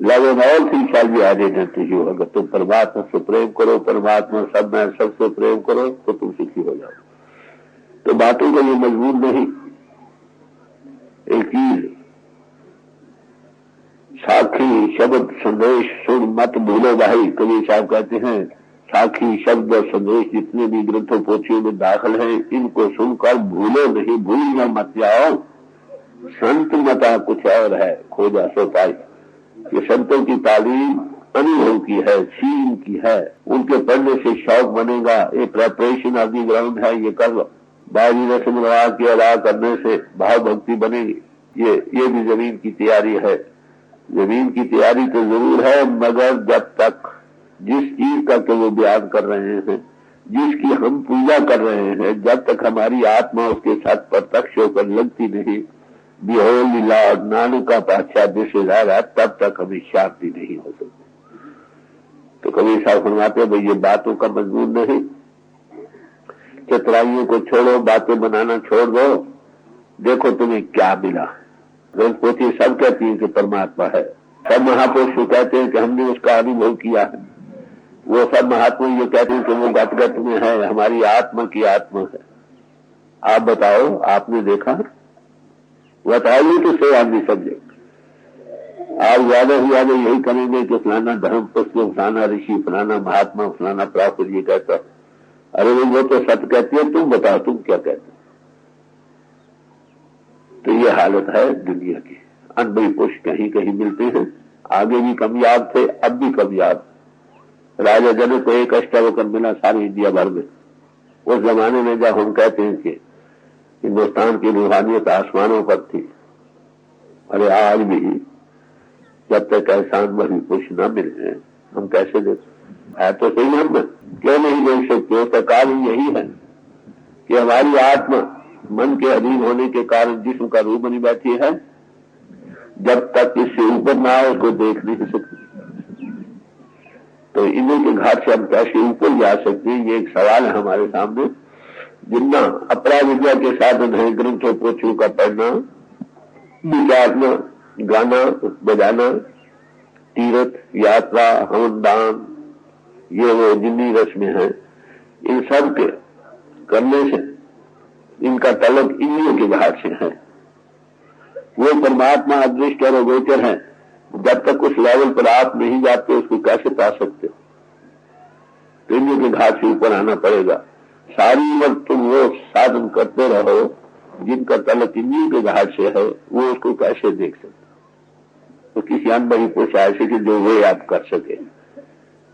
Speaker 1: Love and all things shall be added to you. अगर तुम परमात्मा से प्रेम करो, परमात्मा सब में सबसे प्रेम करो तो तुम सुखी हो जाओ। तो बातों का ये मजबूर नहीं। एक चीज साखी शब्द संदेश सुन मत भूलो भाई। कबीर साहब कहते हैं साखी शब्द और संदेश जितने भी ग्रंथों पोथियों में दाखिल हैं, इनको सुनकर भूलो नहीं, भूलना मत जाओ। संत मता कुछ और है, खोजा सो पाई। ये संतों की तालीम अनुभव की है, सीन की है। उनके पढ़ने से शौक बनेगा। ये प्रेपरेशन ऑफ दी ग्राउंड है, ये कर लो। बाहरी रस्म रिवाज की अदा करने से भाव भक्ति बनेगी। ये भी जमीन की तैयारी है। जमीन की तैयारी तो जरूर है, मगर जब तक जिस चीज का के वो बयान कर रहे हैं, जिसकी हम पूजा कर रहे हैं, जब तक हमारी आत्मा उसके साथ प्रत्यक्ष होकर लगती नहीं, बिहोल्ड द लॉर्ड, नानक का पातशाह दिस इज आवर, तब तक हमें शांति नहीं हो सकती। तो कबीर साहब फरमाते भाई ये बातों का मजबूर नहीं, चतुराइयों को छोड़ो, बातें बनाना छोड़ दो। देखो तुम्हें क्या मिला। पोथी सब कहती है कि परमात्मा है। सब महापुरुष कहते हैं कि हमने उसका अनुभव किया है। वो सब महात्मा ये कहते हैं कि वो गत में है, हमारी आत्मा की आत्मा है। आप बताओ, आपने देखा? बताइए तो से आदमी सब्जेक्ट। आप ज्यादा से ज्यादा यही करेंगे कि फलाना धर्म पुस्तक, फलाना ऋषि, फलाना महात्मा, फलाना प्राप्त ये कहता। अरे वो तो सत्य कहती है, तुम बताओ तुम क्या कहते? तो ये हालत है दुनिया की। अनुभवी पुरुष कहीं कहीं मिलते हैं, आगे भी कामयाब थे, अब भी कामयाब। राजा जनक को एक अष्टावक्र मिला सारे इंडिया भर में। उस जमाने में जब हम कहते हैं कि हिंदुस्तान की रूहानियत आसमानों पर थी, अरे आज भी जब तक ऐसा अनुभवी पुरुष न मिले हम कैसे देख? है तो सही, हम क्यों नहीं देख सकते? उसका कारण यही है कि हमारी आत्मा मन के अधीन होने के कारण जिस्म का रूप बनी बैठी है। जब तक इससे ऊपर ना आए उसको देख नहीं सकते। तो इन्हीं के घाट से हम कैसे ऊपर जा सकते हैं, ये एक सवाल है हमारे सामने। जितना अपरा विद्या के साधन है, ग्रंथों पोथियों का पढ़ना, विचारना, गाना बजाना, तीर्थ यात्रा, हवन दान, ये वो जिन्नी रस्में हैं, इन सब के करने से इनका तलब इंद्रियों के घाट से है। वो परमात्मा अदृष्ट और अगोचर है। जब तक उस लेवल पर आप नहीं जाते उसको कैसे पा सकते? तो इंद्रियों के घाट से ऊपर आना पड़ेगा। सारी उम्र तुम वो साधन करते रहो जिनका तलब इंद्रियों के घाट से है, वो उसको कैसे देख सकते? तो किसी अनुभवी पुरुष ऐसे कि जो वे आप कर सके।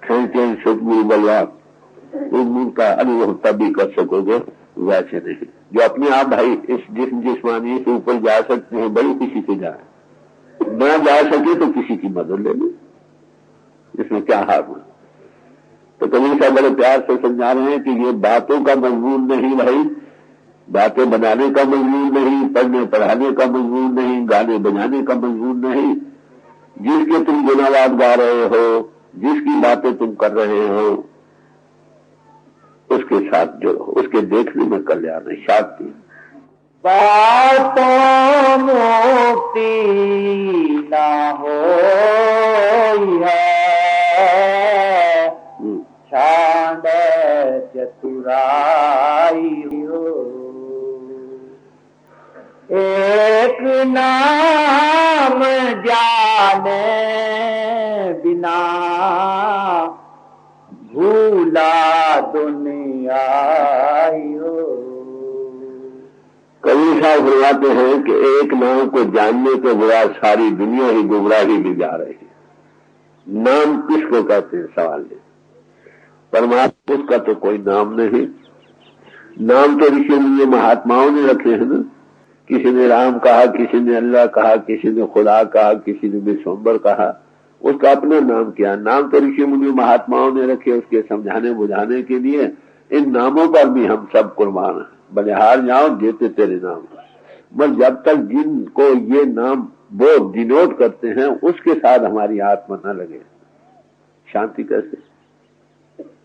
Speaker 1: खेल सुखगुरु बलवान का अनुभव तभी कर सकोगे, वैसे नहीं। जो अपने आप भाई इस जिस्मानी से ऊपर जा सकते हैं, बड़ी किसी से जाए, न जा सके तो किसी की मदद ले लो, इसमें क्या हार है? तो कभी सा बड़े प्यार से समझा रहे हैं कि ये बातों का मजबूर नहीं भाई, बातें बनाने का मजबूर नहीं, पढ़ने पढ़ाने का मजबूर नहीं, गाने बजाने का मजबूर नहीं। जिसके तुम गुनावाद गा रहे हो, जिसकी बातें तुम कर रहे हो, उसके साथ जुड़ो, उसके देखने में कल्याण है, शांति।
Speaker 2: बातों मुक्ति ना हो है, छांड चतुराई हो। एक नाम जाने बिना भूला दुनिया हो।
Speaker 1: कभी साहब फरमाते हैं कि एक नाम को जानने के बाद सारी दुनिया ही गुमराही में जा रही है। नाम किसको कहते हैं? सवाल है। परमात्मा उसका तो कोई नाम नहीं। नाम तो ऋषि मुनि महात्माओं ने रखे हैं ना। किसी ने राम कहा, किसी ने अल्लाह कहा, किसी ने खुदा कहा, किसी ने विश्वम्बर कहा, उसका अपना नाम किया। नाम तो ऋषि मुनि महात्माओं ने रखे उसके समझाने बुझाने के लिए। इन नामों पर भी हम सब कुर्बान हैं। बलिहार जाओ देते तेरे नाम, बस जब तक जिनको ये नाम वो डिनोट करते हैं उसके साथ हमारी आत्मा न लगे, शांति कैसे?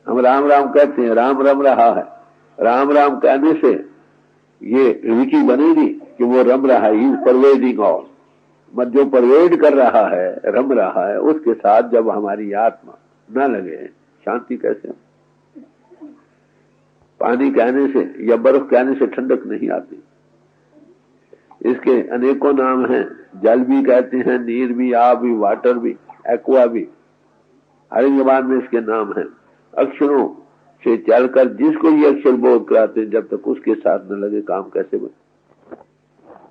Speaker 1: हम राम राम कहते हैं, राम रम रहा है। राम राम कहने से ये रुचि बनेगी कि वो रम रहा है, इज परवेडिंग ऑल। मत जो परवेड कर रहा है, रम रहा है, उसके साथ जब हमारी आत्मा न लगे, शांति कैसे? पानी कहने से या बर्फ कहने से ठंडक नहीं आती। इसके अनेकों नाम हैं। जल भी कहते हैं, नीर भी, आब भी, वाटर भी, एक्वा भी, हर जबान में इसके नाम हैं। अक्षरों से चलकर जिसको ये अक्षर बोध कराते हैं, जब तक उसके साथ न लगे काम कैसे बने?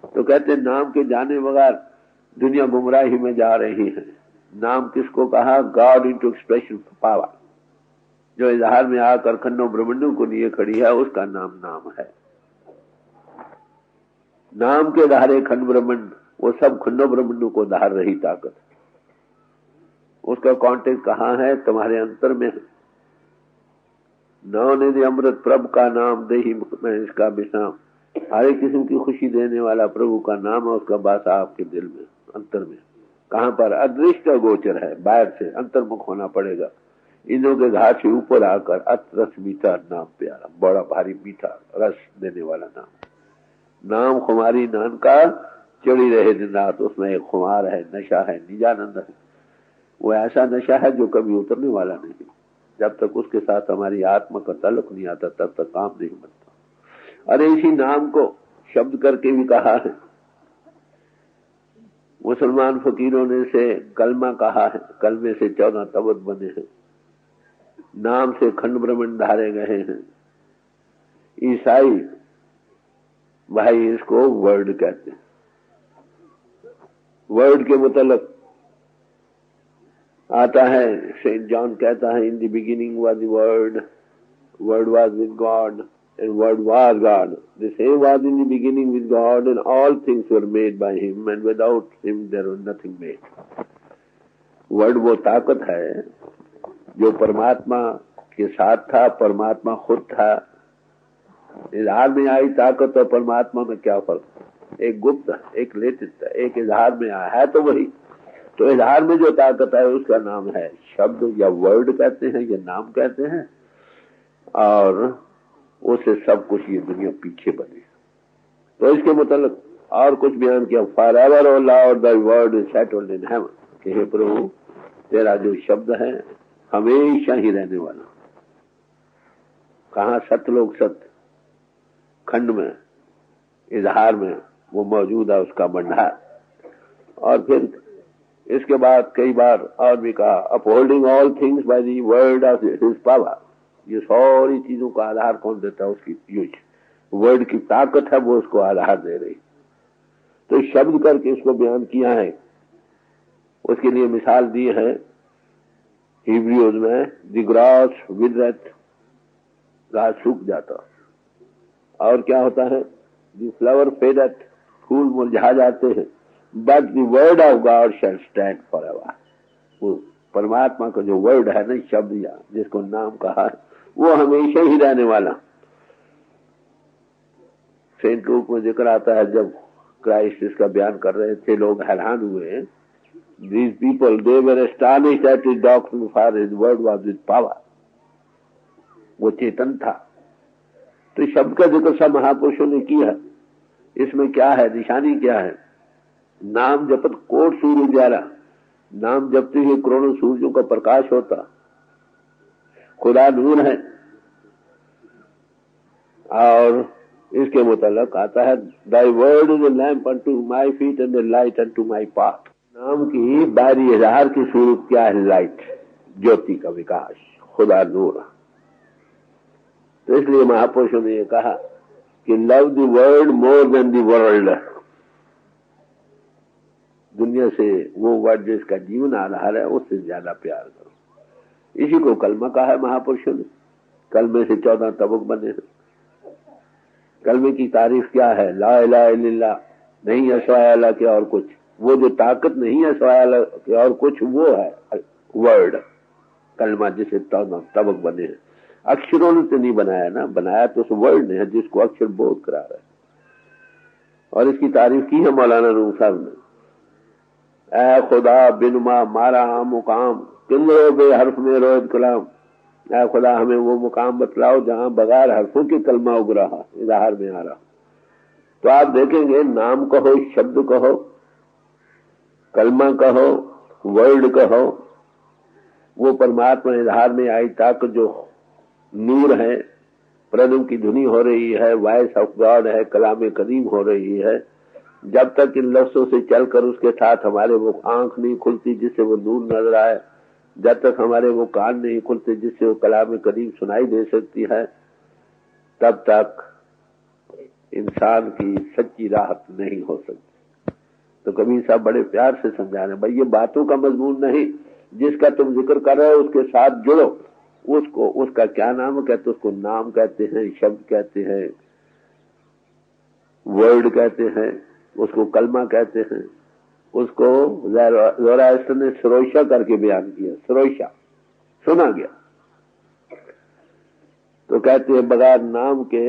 Speaker 1: तो कहते हैं नाम के जाने बगैर दुनिया गुमराही में जा रही है। नाम किसको कहा? गॉड इनटू एक्सप्रेशन पावर, जो इजहार में आकर खंडों ब्रह्मंडों को लिए खड़ी है, उसका नाम नाम है। नाम के धारे खंड ब्रह्मंड, वो सब खंडों ब्रह्मंडों को धार रही ताकत। उसका कॉन्टेक्ट कहाँ है? तुम्हारे अंतर में है। नौ ने अमृत प्रभु का नाम दे ही मैं इसका विश्राम। हर एक किस्म की खुशी देने वाला प्रभु का नाम है, उसका बासा आपके दिल में, अंतर में। कहां पर? अदृष्ट गोचर है, बाहर से अंतर्मुख होना पड़ेगा। इन्हों के घाट से ऊपर आकर अत रस मीठा नाम प्यारा, बड़ा भारी मीठा रस देने वाला नाम। नाम खुमारी नान का चढ़ी रहे दिन रात, उसमें एक खुमार है, नशा है, निजानंद है। वो ऐसा नशा है जो कभी उतरने वाला नहीं। जब तक उसके साथ हमारी आत्मा का तल्लुक नहीं आता तब तक काम नहीं बनता। अरे इसी नाम को शब्द करके भी कहा है, मुसलमान फकीरों ने से कलमा कहा है, कलमे से 14 तबक बने हैं, नाम से खंड ब्रह्मांड धारे गए हैं। ईसाई भाई इसको वर्ड कहते हैं। वर्ड के मुतल्लक आता है, सेंट जॉन कहता है, in the beginning was the word, word was with God and word was God. The same was in the beginning with God, and all things were made by him, and without him there was nothing made. Word वो ताकत है जो परमात्मा के साथ था, परमात्मा खुद था। इजहार में आई ताकत और परमात्मा में क्या फर्क? एक गुप्त, एक लेतित, एक इजहार में आया है तो वही। तो इजहार में जो ताकत है उसका नाम है शब्द, या वर्ड कहते हैं, या नाम कहते हैं, और उससे सब कुछ ये दुनिया पीछे बने। तो इसके मतलब और कुछ बयान किया, for ever O Lord the word is settled in heaven, कि हे प्रभु तेरा जो शब्द है हमेशा ही रहने वाला। कहाँ? सतलोक सत्य खंड में, इजहार में वो मौजूद है, उसका भंडार। और फिर इसके बाद कई बार और भी कहा, upholding all things by the word of his power. ये सारी चीजों का आधार कौन देता है? उसकी यूज वर्ड की ताकत है, वो उसको आधार दे रही। तो शब्द करके इसको बयान किया है। उसके लिए मिसाल दी है हिब्रूज में, द ग्रास विदरेथ, घास सूख जाता, और क्या होता है? द फ्लावर फेडथ, फूल मुरझा जाते हैं, but the word of God shall stand forever. वो परमात्मा का जो वर्ड है ना, शब्द या जिसको नाम कहा है, वो हमेशा ही रहने वाला। सेंट लूक में जिक्र आता है, जब क्राइस्ट इसका बयान कर रहे थे, लोग हैरान हुए। These people, they were astonished at his doctrine, for his word was with power. वो चेतन था। तो शब्द का जिक्र सब महापुरुषों ने किया। इसमें क्या है? निशानी क्या है? नाम जपत कोट सूर्य उजाला, नाम जपते हुए करोड़ों सूर्यों का प्रकाश होता। खुदा नूर है। और इसके मुताल्लिक आता है, Thy word is a lamp unto my feet and a light unto my path। नाम की बाहरी इजहार की सूरत क्या है? लाइट, ज्योति का विकास, खुदा नूर। तो इसलिए महापुरुषों ने ये कहा कि love the word more than the world. दुनिया से वो वर्ड जिसका जीवन आधार है उससे ज्यादा प्यार करो। इसी को कलमा कहा है महापुरुषों ने। कलमे से 14 तबक बने हैं। कलमे की तारीफ क्या है? ला इलाहा इल्लल्लाह, नहीं है सिवाय अल्लाह के और कुछ। वो जो ताकत नहीं है सिवाय अल्लाह के और कुछ, वो है वर्ड, कलमा, जिसे 14 तबक बने हैं। अक्षरों ने तो नहीं बनाया ना, बनाया तो उस वर्ड ने है जिसको अक्षर बोध करा रहा है। और इसकी तारीफ की है मौलाना रूम साहब ने, ऐ खुदा बिनुमा मारा मुकाम, किंदरो बे हर्फ में रोज कलाम। ऐ खुदा हमें वो मुकाम बतलाओ जहां बगैर हर्फों के कलमा उग रहा, इजहार में आ रहा। तो आप देखेंगे, नाम कहो, शब्द कहो, कलमा कहो, वर्ड कहो, वो परमात्मा इजहार में आई ताकत जो नूर है, प्रणव की धुनी हो रही है, वॉइस ऑफ गॉड है, कलाम करीम हो रही है। जब तक इन लफ्जों से चलकर उसके साथ हमारे वो आंख नहीं खुलती जिससे वो नूर नजर आए, जब तक हमारे वो कान नहीं खुलते जिससे वो कलाम करीम सुनाई दे सकती है, तब तक इंसान की सच्ची राहत नहीं हो सकती। तो कबीर साहब बड़े प्यार से समझा रहे, भाई ये बातों का मजमून नहीं, जिसका तुम जिक्र कर रहे हो उसके साथ जुड़ो। उसको, उसका क्या नाम कहते? उसको नाम कहते हैं, शब्द कहते हैं, वर्ड कहते हैं, उसको कलमा कहते हैं। उसको ज़ोरास्टर ने सरोशा करके बयान किया। सरोशा सुना गया। तो कहते हैं, बगैर नाम के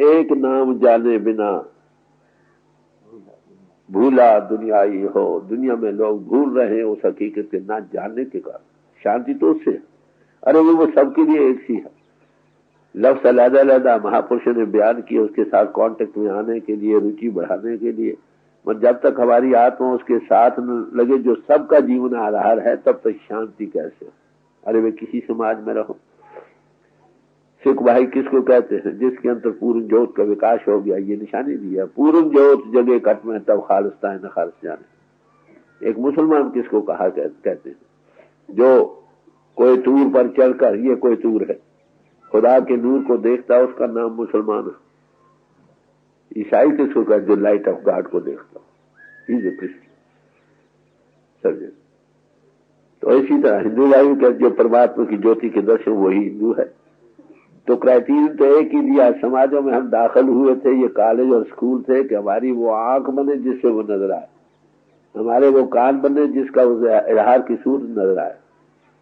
Speaker 1: एक नाम जाने बिना भूला दुनियाई हो। दुनिया में लोग भूल रहे हैं उस हकीकत के ना जानने के कारण। शांति तो उससे, अरे वो सबके लिए एक सी है। लफ्ज़ अलग-अलग महापुरुषों ने बयान किए, उसके साथ कांटेक्ट में आने के लिए, रुचि बढ़ाने के लिए। और जब तक हमारी आत्मा उसके साथ न लगे जो सबका जीवन आधार है, तब तक शांति कैसे? अरे वे किसी समाज में रहो। सिख भाई किसको कहते हैं? जिसके अंदर पूर्ण ज्योत का विकास हो गया। ये निशानी दिया, पूर्ण ज्योत जगे कट में तब खालिस्ता है न खालिस जाने। एक मुसलमान किसको कहा कहते हैं? जो कोई तूर पर चढ़कर, ये कोई तूर है, खुदा के नूर को देखता है, उसका नाम मुसलमान है। ईसाई किसको कहते? जो लाइट ऑफ गॉड को देखता है, इज ए क्रिश्चियन। समझे? तो इसी तरह हिंदू भाई कहते जो परमात्मा की ज्योति के दर्शन, वही हिंदू है। तो क्राइटेरियन तो एक ही दिया। समाजों में हम दाखिल हुए थे, ये कॉलेज और स्कूल थे, कि हमारी वो आंख बने जिससे वो नजर आए, हमारे वो कान बने जिसका इजहार की सूरत नजर आए।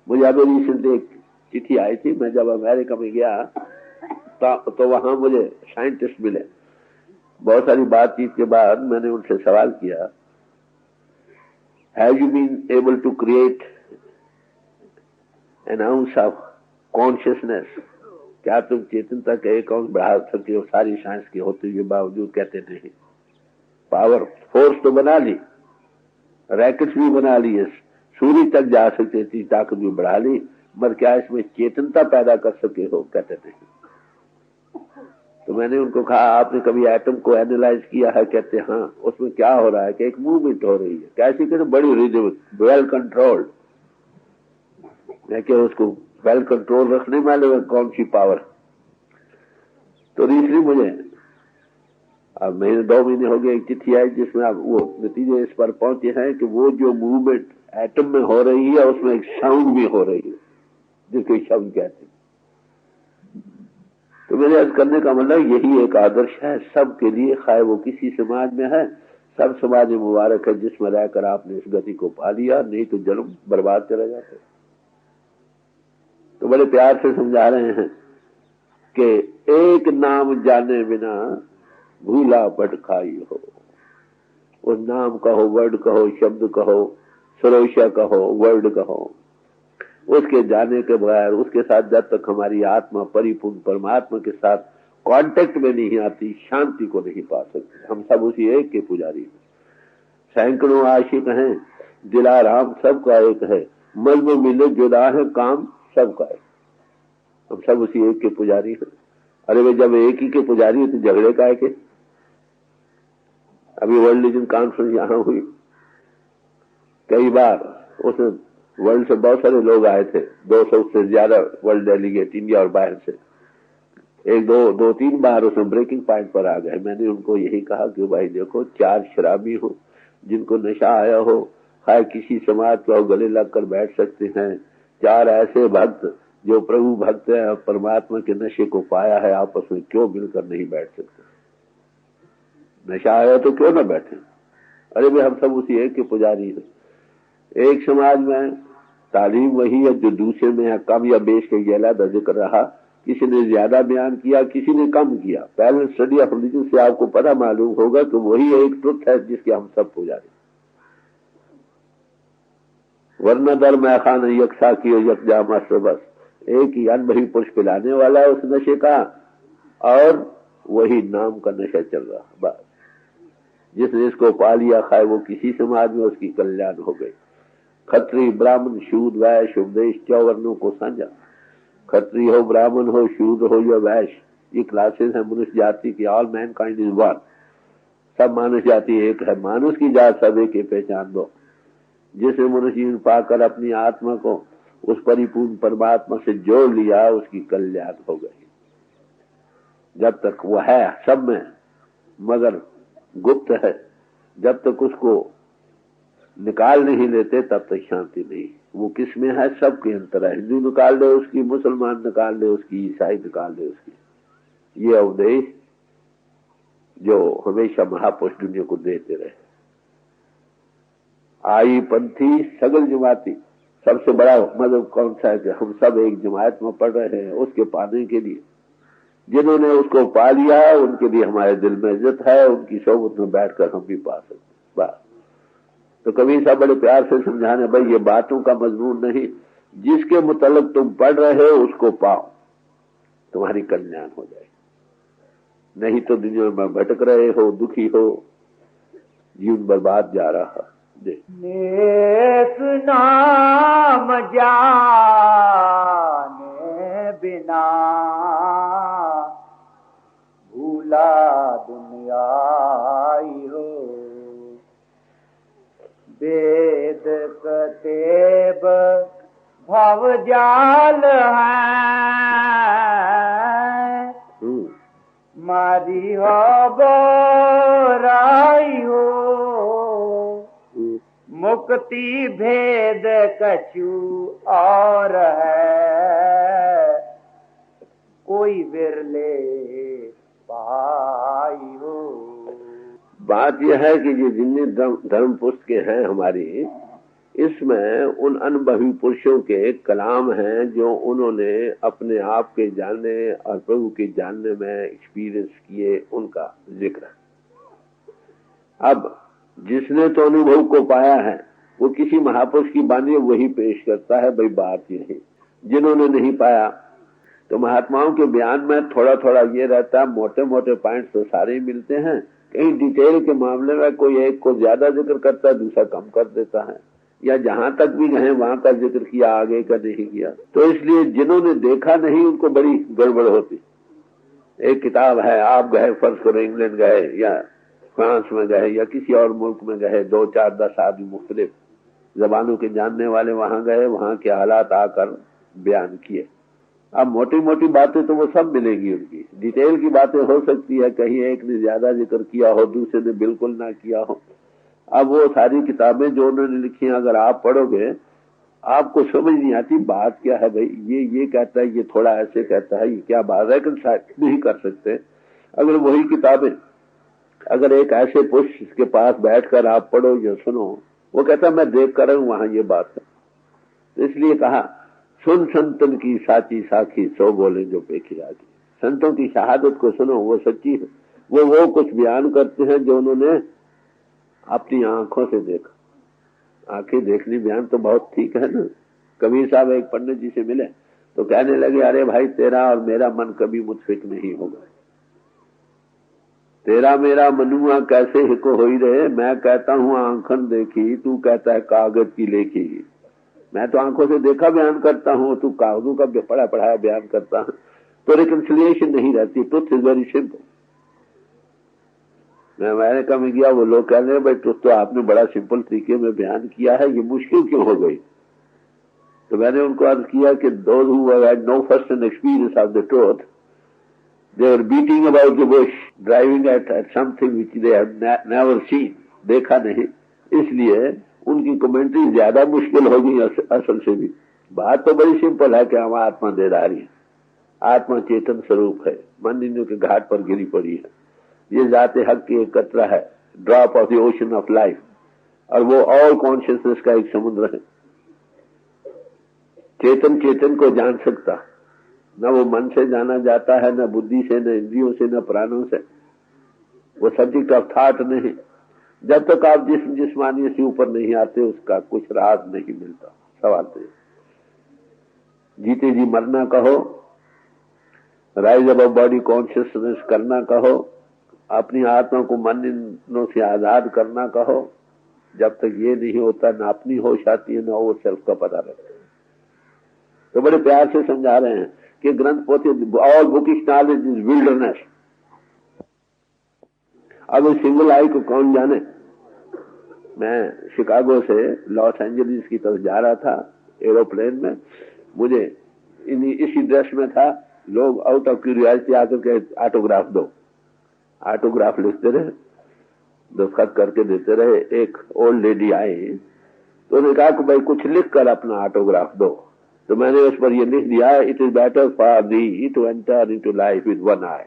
Speaker 1: मुझे अभी रिसेंटली एक चिट्ठी आई थी, मैं जब अमेरिका में गया तो वहां मुझे साइंटिस्ट मिले। बहुत सारी बातचीत के बाद मैंने उनसे सवाल किया, have you been able to create an ounce of consciousness? क्या तुम चेतनता का एक अंश बढ़ा सकते हो? सारी साइंस के होते हुए बावजूद कहते नहीं। पावर फोर्स तो बना ली, रैकेट्स भी बना लिए, सूर्य तक जा सकते थी, ताकत भी बढ़ा ली, मगर क्या इसमें चेतनता पैदा कर सके हो? कहते नहीं। तो मैंने उनको कहा, आपने कभी एटम को एनालाइज किया है? कहते हाँ। उसमें क्या हो रहा है कि एक मूवमेंट हो रही है, कैसी? कहते बड़ी रिदम, वेल कंट्रोल्ड। मैं क्या उसको वेल कंट्रोल रखने वाले कौन सी पावर? तो तीसरी मुझे अब महीने 2 महीने हो गए एक चिट्ठी आई जिसमें अब वो नतीजे इस पर पहुंचे हैं कि वो जो मूवमेंट एटम में हो रही है उसमें एक साउंड भी हो रही है, जिसको शब्द कहते हैं। तो मेरे अर्ज करने का मतलब यही एक आदर्श है सबके लिए, खाए वो किसी समाज में है, सब समाज में मुबारक है जिसमें रहकर आपने इस गति को पा लिया, नहीं तो जन्म बर्बाद चला जाता। तो बड़े प्यार से समझा रहे हैं कि एक नाम जाने बिना भूला भटकाई हो। उस नाम कहो, वर्ड कहो, शब्द कहो, सरोशा कहो, वर्ड कहो, उसके जाने के बगैर, उसके साथ जब तक हमारी आत्मा परिपूर्ण परमात्मा के साथ कांटेक्ट में नहीं आती, शांति को नहीं पा सकते। हम सब उसी एक के पुजारी हैं। सैकड़ों आशिक हैं, दिलाराम सबका एक है, मजमू मिले जुदा है, काम सबका है। हम सब उसी एक के पुजारी हैं। अरे वे जब एक ही के पुजारी है तो झगड़े का है के? अभी वर्ल्ड रिलीजन कॉन्फ्रेंस यहां हुई, कई बार उसमें वर्ल्ड से बहुत सारे लोग आए थे, 200 से ज्यादा वर्ल्ड डेलीगेट इंडिया और बाहर से। एक दो तीन बार उसमें ब्रेकिंग पॉइंट पर आ गए। मैंने उनको यही कहा कि भाई देखो, 4 शराबी हो जिनको नशा आया हो, खाए किसी समाज को गले लगकर बैठ सकते हैं। 4 ऐसे भक्त जो प्रभु भक्त है, परमात्मा के नशे को पाया है, आपस में क्यों मिलकर नहीं बैठ सकते? नशा आया तो क्यों ना बैठे? अरे भाई हम सब उसी एक के पुजारी हैं। एक समाज में तालीम वही है जो दूसरे में है कम या बेश के गैला दर्ज कर रहा। किसी ने ज्यादा बयान किया, किसी ने कम किया। पहले स्टडी ऑफ रिलीजन से आपको पता मालूम होगा कि वही एक ट्रुथ है जिसके हम सब पुजारी। वरना दर मैं खान यकसा की यकजा मस्त, बस एक ही अनभवी पुरुष पिलाने वाला है उस नशे का, और वही नाम का नशा चल रहा। बस जिसने इसको पा लिया, खाए वो किसी समाज में, उसकी कल्याण हो गई। खत्री ब्राह्मण शूद्र वैश्य उपदेश 4 वर्णों को साझा। खत्री हो, ब्राह्मण हो, शूद्र हो या वैश्य, ये क्लासेस है मनुष्य जाति की। All Mankind is one. सब मानुष जाति एक है। मानुष की जात सब एक पहचान दो। जिसने मनुष्य पाकर अपनी आत्मा को उस परिपूर्ण परमात्मा से जोड़ लिया, उसकी कल्याण हो गई। जब तक वो है सब में मगर गुप्त है, जब तक उसको निकाल नहीं लेते तब तक शांति नहीं। वो किस में है? सबके अंतर है। हिंदू निकाल ले उसकी, मुसलमान निकाल ले उसकी, ईसाई निकाल ले उसकी। ये उपदेश जो हमेशा महापुरुष दुनिया को देते रहे। आई पंथी सगल जमाती, सबसे बड़ा मजहब कौन सा है कि हम सब एक जमात में पढ़ रहे हैं, उसके पाने के लिए। जिन्होंने उसको पा लिया उनके लिए हमारे दिल में इज्जत है, उनकी सोबत में बैठकर हम भी पा सकते। बस तो कभी सब बड़े प्यार से समझाने, भाई ये बातों का मजमून नहीं, जिसके मुतल्लिक तुम पढ़ रहे हो उसको पाओ, तुम्हारी कल्याण हो जाए। नहीं तो दुनिया में भटक रहे हो, दुखी हो, जीवन बर्बाद जा रहा।
Speaker 2: नेक नाम जाने बिना भूला दुनिया हो, वेद कतेब भव जाल है, मारी हो बोराई हो, मुक्ति भेद कछु और है, कोई विरले पाई हो।
Speaker 1: बात यह है कि ये जितने धर्म पुस्तकें हैं हमारी, इसमें उन अनुभवी पुरुषों के कलाम हैं जो उन्होंने अपने आप के जानने और प्रभु के जानने में एक्सपीरियंस किए, उनका जिक्र है। अब जिसने तो अनुभव को पाया है वो किसी महापुरुष की वाणी वही पेश करता है। भाई बात ये है, जिन्होंने नहीं पाया तो महात्माओं के बयान में थोड़ा थोड़ा ये रहता है, मोटे मोटे पॉइंट्स तो सारे ही मिलते हैं, कहीं डिटेल के मामले में कोई एक को ज्यादा जिक्र करता है, दूसरा कम कर देता है, या जहां तक भी गए वहां का जिक्र किया, आगे का नहीं किया। तो इसलिए जिन्होंने देखा नहीं उनको बड़ी गड़बड़ होती। एक किताब है, आप गए फर्ज करो इंग्लैंड गए या फ्रांस में गए या किसी और मुल्क में गए, 2 4 10 आदमी मुख्तलिफ जबानों के जानने वाले वहां गए, वहां के हालात आकर बयान किए। अब मोटी मोटी बातें तो वो सब मिलेगी, उनकी डिटेल की बातें हो सकती है, कहीं एक ने ज्यादा जिक्र किया हो, दूसरे ने बिल्कुल ना किया हो। अब वो सारी किताबें जो उन्होंने लिखी हैं अगर आप पढ़ोगे आपको समझ नहीं आती बात क्या है। भाई ये कहता है, ये थोड़ा ऐसे कहता है, ये क्या बात है, नहीं कर सकते। अगर वही किताबें अगर एक ऐसे पुरुष के पास बैठकर आप पढ़ो या सुनो, वो कहता मैं देख कर हूं वहां ये बात है। तो इसलिए कहा सुन संतन की साची साखी, सो बोले जो पेखी राखी। संतों की शहादत को सुनो, वो सच्ची है। वो कुछ बयान करते हैं जो उन्होंने अपनी आंखों से देखा। आंखें देखनी बयान तो बहुत ठीक है ना। कबीर साहब एक पंडित जी से मिले तो कहने लगे, अरे भाई तेरा और मेरा मन कभी मुतफिक नहीं होगा, तेरा मेरा मनुआ कैसे हिको होई रहे। मैं कहता हूँ आंखन देखी, तू कहता है कागज की लेखी। मैं तो आंखों से देखा बयान करता हूँ, तू कागजों का पढ़ा पढ़ाया बयान करता है। तो रिकंसिलिएशन नहीं रहती। Truth is very simple. मैं अमेरिका में गया, वो लोग कह रहे हैं भाई ट्रुथ तो आपने बड़ा सिंपल तरीके में बयान किया है, ये मुश्किल क्यों हो गई। तो मैंने उनको अर्ज किया कि those who had no first hand experience of the truth, they were beating about the bush, driving at something which they have never seen, देखा नहीं, इसलिए उनकी कमेंट्री ज्यादा मुश्किल होगी असल से भी। बात तो बड़ी सिंपल है कि हम आत्मा देदारी है, आत्मा चेतन स्वरूप है, मन निन्नु के घाट पर गिरी पड़ी है, ये जाते हक की एक कतरा है, drop of the ocean of life, और वो ऑल कॉन्शियसनेस का एक समुद्र है। चेतन चेतन को जान सकता, न वो मन से जाना जाता है, न बुद्धि से, न इंद्रियों से, न प्राणों से। वो सब्जेक्ट ऑफ थॉट नहीं। जब तक आप जिस्मानी से ऊपर नहीं आते उसका कुछ राज नहीं मिलता। सवाल तो जीते जी मरना कहो, राइज अबव बॉडी कॉन्शियसनेस करना कहो, अपनी आत्मा को मन से आजाद करना कहो, जब तक ये नहीं होता न अपनी होश आती है न वो सेल्फ का पता रहता है। तो बड़े प्यार से समझा रहे हैं कि ग्रंथ पोथी all bookish knowledge is wilderness. अब उस सिंगल आई को कौन जाने। मैं शिकागो से लॉस एंजलिस की तरफ जा रहा था एरोप्लेन में, मुझे इसी ड्रेस में था, लोग आउट ऑफ क्यूरियोसिटी आकर के ऑटोग्राफ दो, ऑटोग्राफ लिखते रहे, दस्तखत करके देते रहे। एक ओल्ड लेडी आई तो उन्होंने कहा कि भाई कुछ लिख कर अपना ऑटोग्राफ दो। तो मैंने उस पर यह लिख दिया, it is better for thee to enter into life with one eye.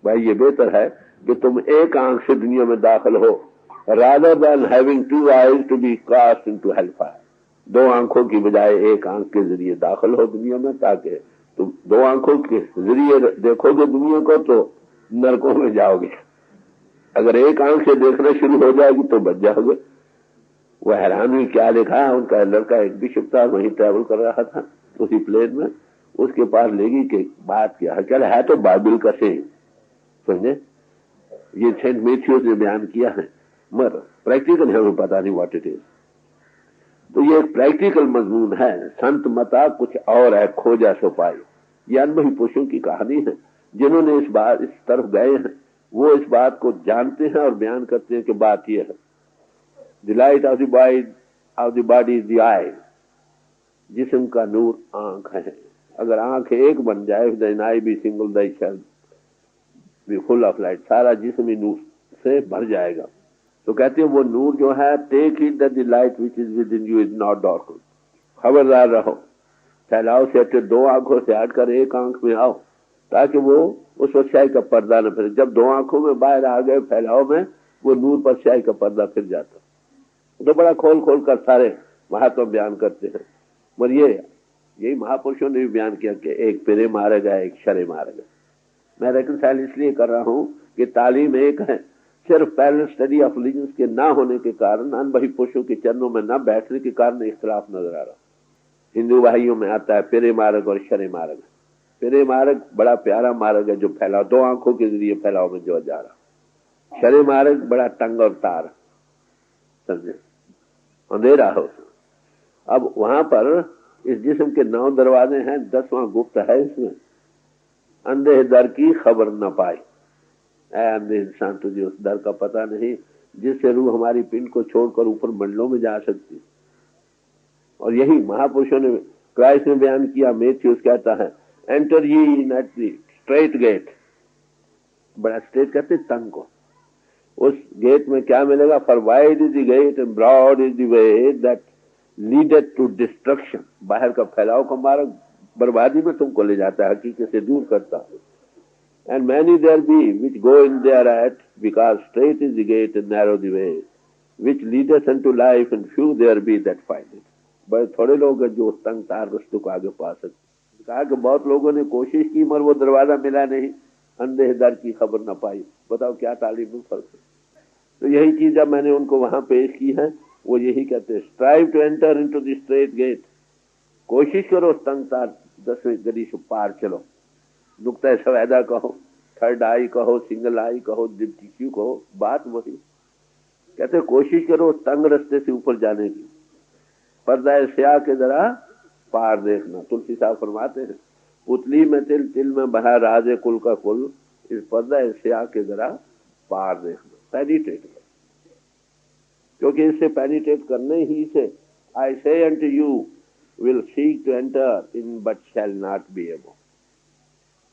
Speaker 1: भाई ये बेहतर है कि तुम एक आंख से दुनिया में दाखिल हो, rather than having two eyes to be cast into hellfire. 2 आंखों की बजाय एक आंख के जरिए दाखिल हो दुनिया में, ताकि तुम 2 आंखों के जरिए देखोगे दुनिया को तो नरकों में जाओगे। अगर एक आंख से देखना शुरू हो जाएगी तो बच जाओगे। वो हैरान हुई, क्या लिखा। उनका लड़का एक बिशप था, वहीं ट्रैवल कर रहा था उसी प्लेन में, उसके पास लेगी कि बात क्या है। क्या है तो बाइबल का से समझे। ये सेंट मैथ्यूज ने बयान किया है, मगर प्रैक्टिकल हमें पता नहीं व्हाट इट इज। तो ये एक प्रैक्टिकल मजमून है। संत मता कुछ और है, खोजा सो पाए। ये अनुभवी पुरुषों की कहानी है, जिन्होंने इस तरफ गए हैं, वो इस बात को जानते हैं और बयान करते हैं कि बात यह है, the light of the body is the eye. जिस्म का नूर आंख है। अगर आंख एक बन जाए, देन आई बी सिंगल दै शैल बी फुल ऑफ लाइट। सारा जिस्म ही नूर से भर जाएगा। तो कहते हैं वो नूर जो है, take it that the light which is with you is not dark. खबरदार रहो, फैलाव से हटे, दो आंखों से हटकर एक आंख में आओ, ताकि वो उस वक्त स्याही का पर्दा न फिरे। जब दो आंखों में बाहर आ गए फैलाव में, वो नूर पर स्याही का पर्दा फिर जाता। तो बड़ा खोल खोल कर सारे महात्मा बयान करते हैं। मगर यही महापुरुषों ने भी बयान किया कि एक पिरे मार्ग है, एक शरे मार्ग है। मैं रेकनसाइल इसलिए कर रहा हूं कि तालीम एक है। सिर्फ पैरेलल स्टडी ऑफ रिलीजन्स के ना होने के कारण, अनुभवी पुरुषों के चरणों में न बैठने के कारण इख्तिलाफ नजर आ रहा। हिंदू भाइयों में आता है पिरे मार्ग और शरे मार्ग। पिरे मार्ग बड़ा प्यारा मार्ग है, जो फैलाव, दो आंखों के जरिए फैलाव में जो जा रहा। शरे मार्ग बड़ा तंग और तार, समझे, अंधेरा हो। अब वहां पर इस जिस्म के 9 दरवाजे हैं, 10वां गुप्त है। इसमें अंधे दर की खबर न पाई। अंधे इंसान, तुझे उस दर का पता नहीं जिससे रूह हमारी पिंड को छोड़कर ऊपर मंडलों में जा सकती। और यही महापुरुषों ने क्राइस्ट में बयान किया। मैथ्यूस कहता है, enter ye in at the strait gate. बड़ा स्ट्रेट कहते तंग को। उस गेट में क्या मिलेगा? For wide is the gate and broad is the way that leadeth to destruction. बाहर का फैलाव का मार्ग बर्बादी में तुमको ले जाता है, हकीकत से दूर करता है। And many there be which go in there at, because strait is the gate and narrow the way which leads into life, and few there be that find it. बड़े थोड़े लोग हैं जो तंग तार रस्तों को आगे पा सकते। कहा कि बहुत लोगों ने कोशिश की, मगर वो दरवाजा मिला नहीं, अंधे दर की खबर न पाई। बताओ क्या तालीम में फर्क है। तो यही चीज अब मैंने उनको वहां पेश की है। वो यही कहते हैं, strive to enter into the strait gate. कोशिश करो तंग तार 10वीं गली से पार चलो। नुक्ता सवैदा कहो, थर्ड आई कहो, सिंगल आई कहो, डिप्टीक्यू कहो, बात वही। कहते कोशिश करो तंग रस्ते से ऊपर जाने की। पर्दा स्याह के जरा पार देखना। तुलसी साहब फरमाते हैं, पुतली में तिल, तिल में बहा राजे कुल का कुल, इस पर्दा स्याह के जरा पार देखना, पेनिट्रेट कर। क्योंकि इससे पेनिट्रेट करने ही से, I say unto you will seek to enter in but shall not be able.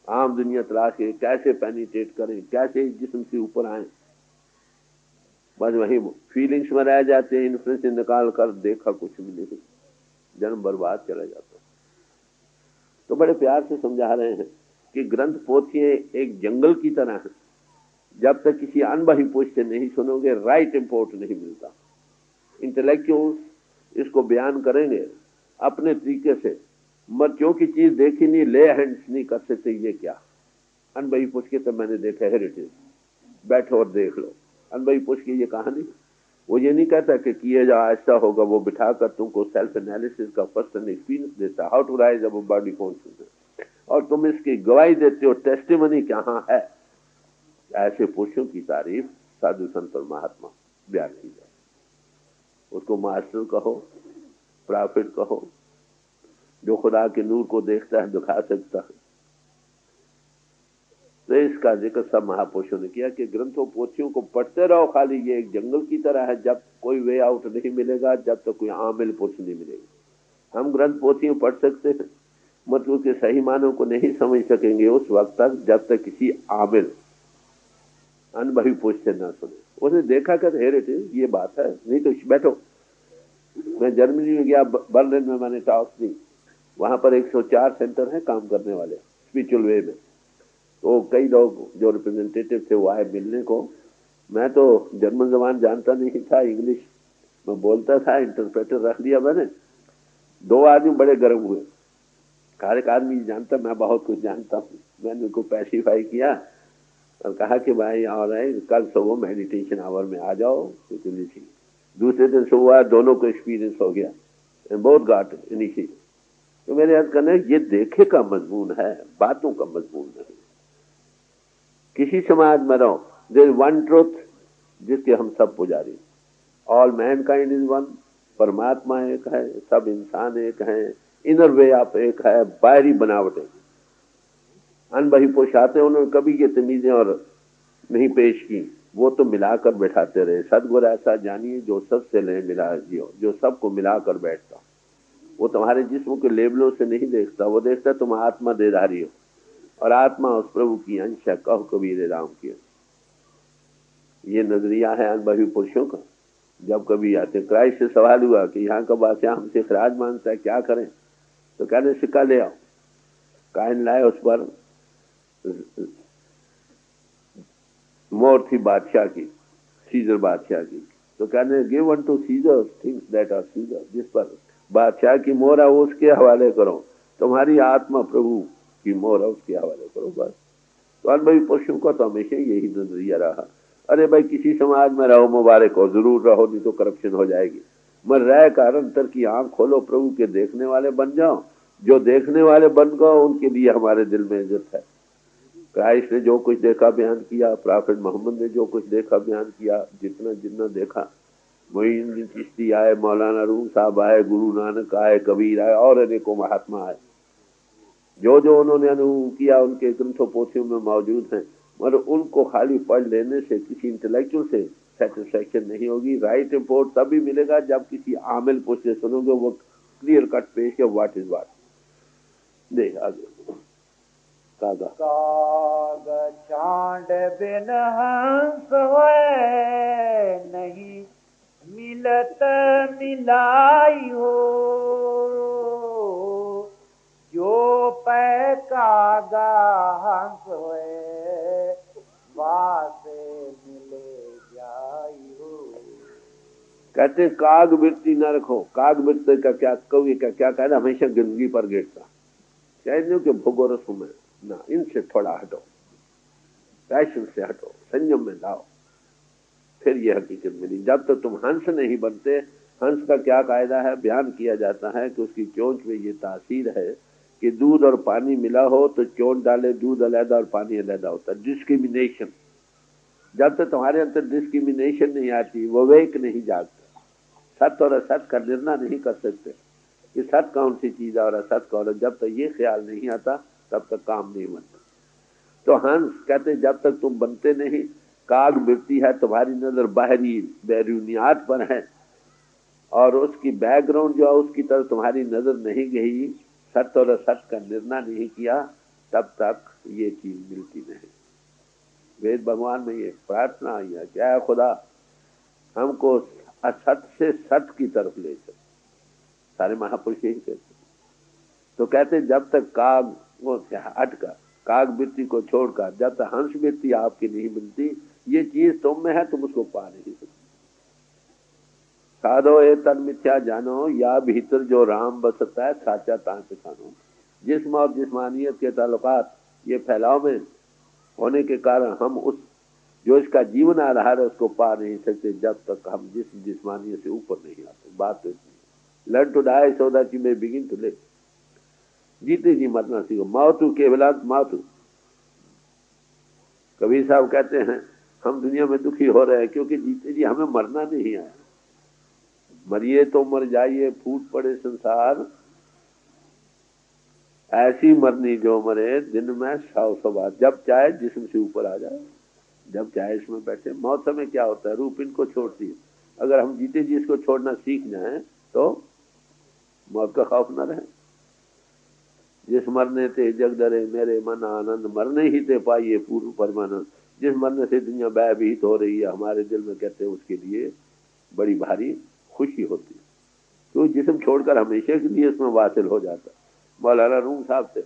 Speaker 1: आम दुनिया तलाश के कैसे पेनिट्रेट करें, कैसे इस जिस्म से ऊपर आए। बस वही फीलिंग्स में रह जाते हैं, इन्फ्लुएंस निकाल कर देखा कुछ भी नहीं, जन्म बर्बाद चला जाता। तो बड़े प्यार से समझा रहे हैं कि ग्रंथ पोथियां एक जंगल की तरह है। जब तक किसी अनबही पुरुष से नहीं सुनोगे, राइट इंपोर्ट नहीं मिलता। इंटेलेक्चुअल्स इसको बयान करेंगे अपने तरीके से, मगर क्योंकि चीज देखी नहीं, ले हैंड्स नहीं कर सकते। ये क्या अनबही पुरुष के, तो मैंने देखा हेरिटेज, बैठो और देख लो। अनबही पुरुष की ये कहानी, वो ये नहीं कहता कि किए जाओ ऐसा होगा, वो बिठाकर तुमको सेल्फ एनालिसिस का पर्सनल एक्सपीरियंस देता, how to rise above body consciousness, और तुम इसकी गवाही देते हो, टेस्टिमनी कहाँ है। ऐसे पुरुषों की तारीफ साधु संत और महात्मा बयान की जाए। उसको मास्टर कहो, प्रॉफिट कहो, जो खुदा के नूर को देखता है, दिखा सकता है। तो इसका जिक्र सब महापुरुषों ने किया कि ग्रंथों पोथियों को पढ़ते रहो। खाली ये एक जंगल की तरह है, जब कोई वे आउट नहीं मिलेगा, जब तक कोई आमिल पुरुष नहीं मिलेगा। हम ग्रंथ पोथियों पढ़ सकते हैं, मतलब के सही मानों को नहीं समझ सकेंगे उस वक्त तक, जब तक किसी आमिल अनुभवी पुरुष से न सुने। उसने देखा कर हेरिटेज ये बात है, नहीं तो बैठो। मैं जर्मनी में गया, बर्लिन में मैंने टॉक दी। वहां पर 104 सेंटर है काम करने वाले स्पिरिचुअल वे में। तो कई लोग जो रिप्रेजेंटेटिव थे वो आए मिलने को। मैं तो जर्मन जबान जानता नहीं था, इंग्लिश में बोलता था, इंटरप्रेटर रख दिया मैंने। 2 आदमी बड़े गर्म हुए। हर एक आदमी जानता मैं बहुत कुछ जानता हूँ। मैंने उनको पैसिफाई किया और कहा कि भाई और कल सुबह मेडिटेशन आवर में आ जाओ। दूसरे दिन सुबह दोनों को एक्सपीरियंस हो गया, बहुत गॉट इनिशिएटिव। तो मेरे याद करने ये देखे का मजमून है, बातों का मजमून नहीं। किसी समाज में रहो, देयर इज वन ट्रुथ जिसके हम सब पुजारी। ऑल मैनकाइंड इज वन, परमात्मा एक है, सब इंसान एक है, इनर वे आप एक है, बाहरी बनावट एक। अनबही पोशाते उन्होंने कभी ये तमीजें और नहीं पेश की, वो तो मिलाकर बैठाते रहे। सदगुरु ऐसा जानिए जो सबसे ले मिला जियो, जो सबको मिलाकर बैठता। वो तुम्हारे जिस्म के लेबलों से नहीं देखता, वो देखता तुम आत्मा देधारी हो और आत्मा उस प्रभु की अंश है। कहो कबीर राम की। ये नजरिया है अनुभवी पुरुषों का। जब कभी आते क्राइस्ट से सवाल हुआ कि यहाँ का बादशाह हमसे खराज मांगता है, क्या करें? तो कहने सिक्का ले आओ। कायन लाए, उस पर मोर थी बादशाह की, सीजर बादशाह की। तो कहने give unto Caesar things that are Caesar. जिस पर बादशाह की मोहर है उसके हवाले करो, तुम्हारी आत्मा प्रभु की मोहर है उसके हवाले करो, बस। तो अनुभवी पुरुषों का तो हमेशा यही नजरिया रहा। अरे भाई किसी समाज में रहो, मुबारक हो, जरूर रहो, नहीं तो करप्शन हो जाएगी। मर रह कर अंतर की आंख खोलो, प्रभु के देखने वाले बन जाओ। जो देखने वाले बन गए उनके लिए हमारे दिल में इज्जत है। क्राइस्ट ने जो कुछ देखा बयान किया, प्रॉफेट मोहम्मद ने जो कुछ देखा बयान किया, जितना जितना देखा। मोइनुद्दीन चिश्ती आए, मौलाना रूम साहब आए, गुरु नानक आए, कबीर आए और अनेकों महात्मा आए। जो जो उन्होंने अनुभव किया उनके ग्रंथों पोथियों में मौजूद हैं, मगर उनको खाली पढ़ लेने से किसी इंटेलेक्चुअल से सेटिस्फैक्शन नहीं होगी। राइट रिपोर्ट तभी मिलेगा जब किसी आमिल पुरुष से सुनोगे, वो क्लियर कट पेश है व्हाट इज व्हाट। देख आगे कागा
Speaker 2: काग चांद बिन हंस होए, नहीं मिलत मिलाई हो। जो पै कागा हंस होए, वासे मिले जाई हो।
Speaker 1: कहते हैं काग वृत्ति न रखो। काग वृत्ति का क्या, कवि का क्या कहना, हमेशा गंदगी पर गिरता। शायद के भोगो रसों में ना, इनसे थोड़ा हटो, पैशन से हटो, संयम में लाओ, फिर यह हकीकत मिली। जब तक तुम हंस नहीं बनते, हंस का क्या कायदा है, बयान किया जाता है कि उसकी चोंच में ये तासीर है कि दूध और पानी मिला हो तो चोंच डाले, दूध अलहदा और पानी अलहदा होता है। डिस्क्रिमिनेशन, जब तक तुम्हारे अंदर डिस्क्रिमिनेशन नहीं आती, विवेक नहीं जागता, सत्य और असत का निर्णय नहीं कर सकते कि सत्य कौन सी चीज है और असत कौन है। जब तक ये ख्याल नहीं आता तब तक काम नहीं बनता। तो हंस कहते जब तक तुम बनते नहीं, काग वृत्ति है, तुम्हारी नजर बाहरी बैरूनियात पर है और उसकी बैकग्राउंड जो है उसकी तरफ तुम्हारी नजर नहीं गई, सत्य और असत का निर्णय नहीं किया, तब तक ये चीज मिलती नहीं। वेद भगवान में ये प्रार्थना आई है, क्या खुदा हमको असत से सत्य की तरफ ले चल। सारे महापुरुष यही कहते। तो कहते जब तक काग वो हटकर, काग वृत्ति को छोड़कर, जब तक हंस वृत्ति आपकी नहीं मिलती, ये चीज तुम में है, तुम उसको पा नहीं सकते। साधो ये तन मिथ्या जानो, या भीतर जो राम बसता है, साचा तां पहचानो। जिस्म और जिस्मानियत के ताल्लुकात ये फैलाव में होने के कारण हम उस जो इसका जीवन आधार है उसको पा नहीं सकते, जब तक हम जिस्मानियत से ऊपर नहीं आते। बात तो इतनी, learn to die so that you may begin to live. जीते जी मरना सीखो, मौतु केवलांत मातु। कबीर साहब कहते हैं हम दुनिया में दुखी हो रहे हैं क्योंकि जीते जी हमें मरना नहीं आया। मरिए तो मर जाइए, फूट पड़े संसार, ऐसी मरनी जो मरे दिन में 100 बार। जब चाहे जिस्म से ऊपर आ जाए, जब चाहे इसमें बैठे। मौत समय क्या होता है, रूप इनको छोड़ती है। अगर हम जीते जी इसको छोड़ना सीख जाएं तो मौत का खौफ न रहे। जिस मरने थे जग डरे मेरे मन आनंद, मरने ही थे पाइए पूर्व परमानंद। जिस मरने से दुनिया भयभीत हो रही है, हमारे दिल में कहते हैं उसके लिए बड़ी भारी खुशी होती है, तो जिस्म छोड़कर हमेशा के लिए इसमें वासिल हो जाता। मौलाना रूम साहब से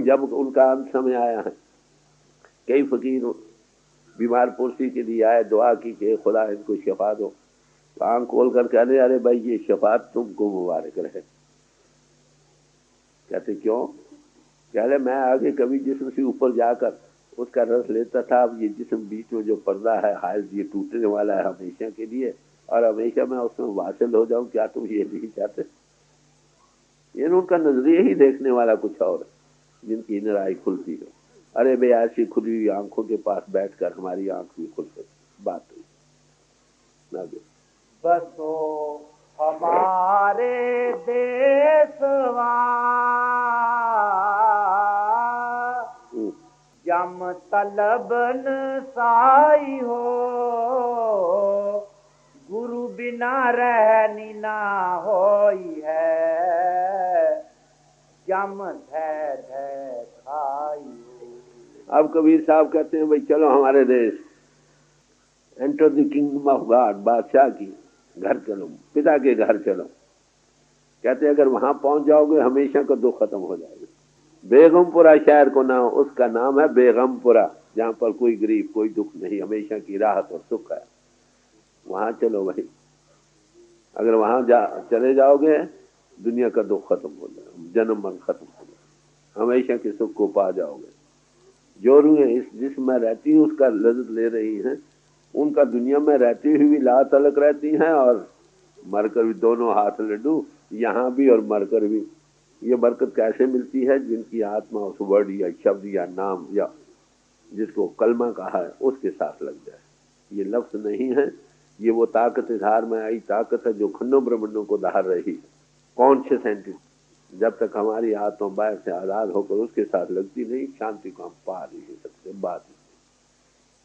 Speaker 1: जब उनका अंत समय आया है, कई फकीर बीमार पुरसी के लिए आए, दुआ की कि खुदा इनको शफा दो। तो आंख खोल कर कहने, अरे भाई ये शफात तुमको मुबारक रहे। कहते क्यों? कहले मैं आगे कभी जिस्म से ऊपर जाकर उसका रस लेता था, अब ये जिस्म बीच में जो पर्दा है हायल, ये टूटने वाला है हमेशा के लिए, और हमेशा मैं उसमें वासिल हो जाऊं। क्या तुम ये नहीं चाहते? ये उनका नजरिया ही देखने वाला कुछ और है, जिनकी इनर आई खुलती हो। अरे बे ऐसी खुली हुई आंखों के पास बैठकर हमारी आंख भी खुल सकती। बात हुई ना दे।
Speaker 2: बसो हमारे देशवा जम तलबन साई हो, गुरु बिना रहनी ना होई है, जम धै धै खाई हो।
Speaker 1: अब कबीर साहब कहते हैं भाई चलो हमारे देश, enter the kingdom of God, बादशाह की घर चलो, पिता के घर चलो। कहते हैं अगर वहां पहुंच जाओगे हमेशा का दुख खत्म हो जाएगा। बेगमपुरा शहर को नाम, उसका नाम है बेगमपुरा, जहां पर कोई गरीब कोई दुख नहीं, हमेशा की राहत और सुख है। वहां चलो भाई, अगर वहां चले जाओगे दुनिया का दुख खत्म हो जाएगा, जन्म मन खत्म हो जाएगा, हमेशा के सुख को पा जाओगे। जो रूहें इस जिस्म में रहती हैं उसका लज्जत ले रही हैं, उनका दुनिया में रहती हुई भी ला तलक रहती हैं और मरकर भी दोनों हाथ लड्डू, यहाँ भी और मरकर भी। ये बरकत कैसे मिलती है? जिनकी आत्मा उस वर्ड या शब्द या नाम या जिसको कलमा कहा है उसके साथ लग जाए। ये लफ्ज नहीं है, ये वो ताकत धार में आई ताकत है जो खंडों ब्रह्मंडों को धार रही है। कॉन्शियस एंटिटी जब तक हमारी आत्मा बाहर से आजाद होकर उसके साथ लगती नहीं, शांति को हम पा नहीं सकते। बात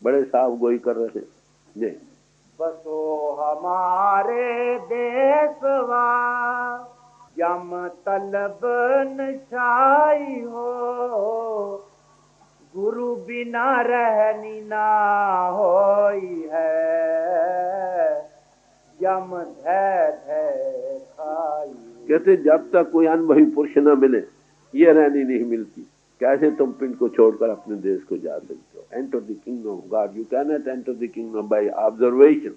Speaker 1: बड़े साफ गोई कर रहे हैं जी।
Speaker 2: बसो हमारे देशवा जम तलबन छाई हो, गुरु बिना रहनी ना होई है, जम धै धै खाई।
Speaker 1: कहते जब तक कोई अनुभवी पुरुष न मिले ये रहनी नहीं मिलती। कैसे तुम पिंड को छोड़कर अपने देश को जा सकते हो? Enter the kingdom of God, you can not enter the kingdom by observation.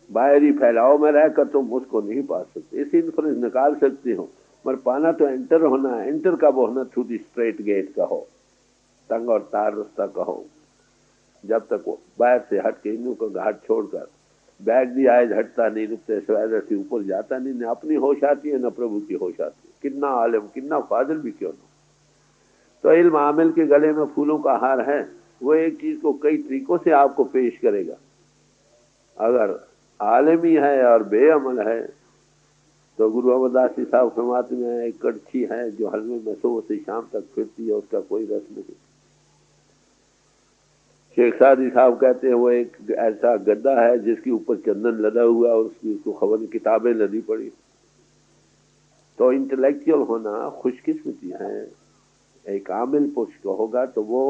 Speaker 1: बाहरी फैलाव में रहकर तुम उसको नहीं पा सकते। इस इन्फ्लुएंस निकाल सकते हो, पर पाना तो एंटर होना है। एंटर कब होना? थ्रू द स्ट्रेट गेट कहो, तंग और तार रास्ता कहो। जब तक वो बाहर से हट के इन्हों को घाट छोड़कर बैग भी आए हटता नहीं, रुकते सवैर से ऊपर जाता नहीं, न अपनी होश आती है न प्रभु की होश आती है। कितना आलिम कितना फाजिल भी क्यों ना। तो इल्म आमिल के गले में फूलों का हार है, वो एक चीज को कई तरीकों से आपको पेश करेगा। अगर आलिमी है और बेअमल है तो गुरु अमरदास जी साहब फरमाते हैं एक कड़छी है जो हलवे में सुबह से शाम तक फिरती है, उसका कोई रस नहीं। शेख सादी साहब कहते हैं वो एक ऐसा गद्दा है जिसके ऊपर चंदन लदा हुआ और उसको खबर किताबें लदी पड़ी। तो इंटेलेक्चुअल होना खुशकिस्मती है। एक आमिल पुरुष को होगा तो वो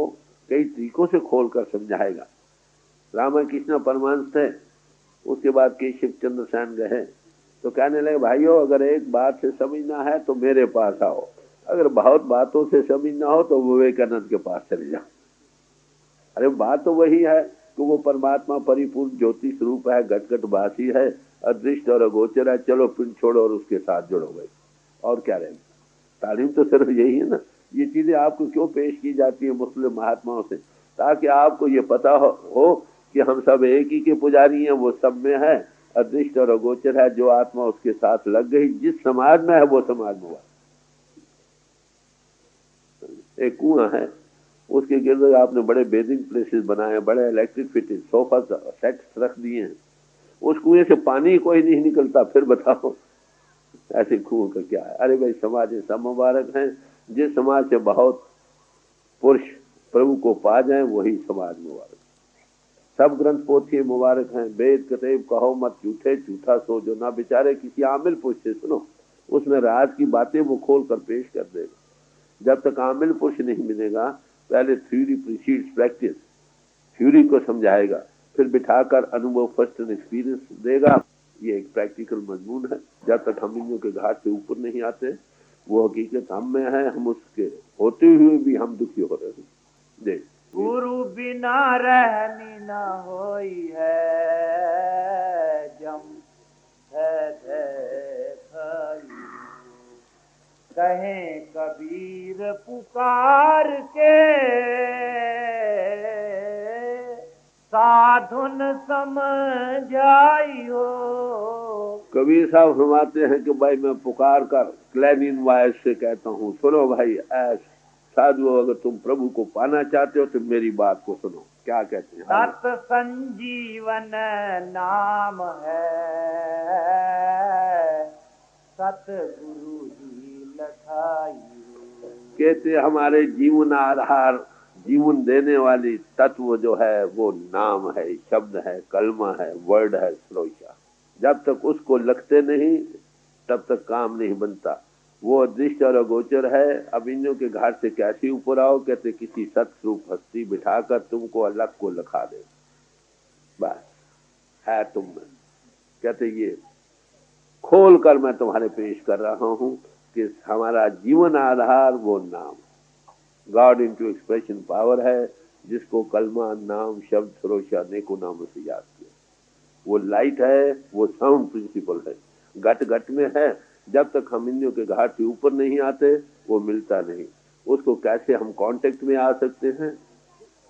Speaker 1: कई तरीकों से खोल कर समझाएगा। रामकृष्ण परमहंस थे, उसके बाद केशव चंद्र सेन गए तो कहने लगे भाइयों अगर एक बात से समझना है तो मेरे पास आओ, अगर बहुत बातों से समझना हो तो विवेकानंद के पास चले जाओ। अरे बात तो वही है कि वो परमात्मा परिपूर्ण ज्योति स्वरूप है, घट भासी है, अदृष्ट और अगोचर है। चलो पिंड छोड़ो और उसके साथ जुड़ो भाई, और क्या रहेगा? तालीम तो सिर्फ यही है ना। ये चीजें आपको क्यों पेश की जाती है मुस्लिम महात्माओं से? ताकि आपको ये पता हो कि हम सब एक ही के पुजारी हैं। वो सब में है, अदृष्ट और अगोचर है। जो आत्मा उसके साथ लग गई, जिस समाज में है वो समाज में हुआ। एक कुआं है, उसके गिर्द आपने बड़े बेदिंग प्लेसेस बनाए, बड़े इलेक्ट्रिक फिटेड सोफा सेट्स रख दिए हैं, उस कुएं से पानी कोई नहीं निकलता। फिर बताओ ऐसे कुओं का क्या है? अरे भाई समाज सब मुबारक हैं। जिस समाज से बहुत पुरुष प्रभु को पा जाए वही समाज मुबारक। सब ग्रंथ पोथी मुबारक हैं। वेद कतेब कहो मत झूठे, झूठा सो जो ना। बेचारे किसी आमिल पुरुष से सुनो, उसमें राज की बातें वो खोल कर पेश कर देगा। जब तक आमिल पुरुष नहीं मिलेगा, पहले थ्योरी प्रीसीड्स प्रैक्टिस, थ्योरी को समझाएगा, फिर बिठाकर अनुभव फर्स्ट एंड एक्सपीरियंस देगा। ये एक प्रैक्टिकल मजमून है। जब तक हम इन्हों के घाट से ऊपर नहीं आते, वो हकीकत हम में है, हम उसके होते हुए भी हम दुखी हो रहे हैं। देख
Speaker 2: गुरु बिना रहनी न होई है, जम है कहें कबीर पुकार के, साधुन समझाई हो।
Speaker 1: कबीर साहब फरमाते हैं कि भाई मैं पुकार कर क्लैरिन वॉइस से कहता हूँ, सुनो भाई ऐश साधु अगर तुम प्रभु को पाना चाहते हो तो मेरी बात को सुनो। क्या कहते हैं?
Speaker 2: सत संजीवन नाम है, सतगुरु जी लखाई।
Speaker 1: कहते हमारे जीवन आधार, जीवन देने वाली तत्व जो है वो नाम है, शब्द है, कलमा है, वर्ड है, श्लोका। जब तक उसको लगते नहीं तब तक काम नहीं बनता। वो अदृश्य और अगोचर है। अब इन्हों के घाट से कैसे ऊपर आओ? कहते किसी सतस्वरूप हस्ती बिठाकर तुमको अलग को लखा दे, बस है तुम में। कहते ये खोल कर मैं तुम्हारे पेश कर रहा हूं कि हमारा जीवन आधार वो नाम, गॉड इनटू एक्सप्रेशन पावर है, जिसको कलमा, नाम, शब्द, सरोशा अनेकों नामों से याद किया। वो लाइट है, वो साउंड प्रिंसिपल है, घट घट में है। जब तक हम इंद्रियों के घाट से ऊपर नहीं आते वो मिलता नहीं। उसको कैसे हम कांटेक्ट में आ सकते हैं?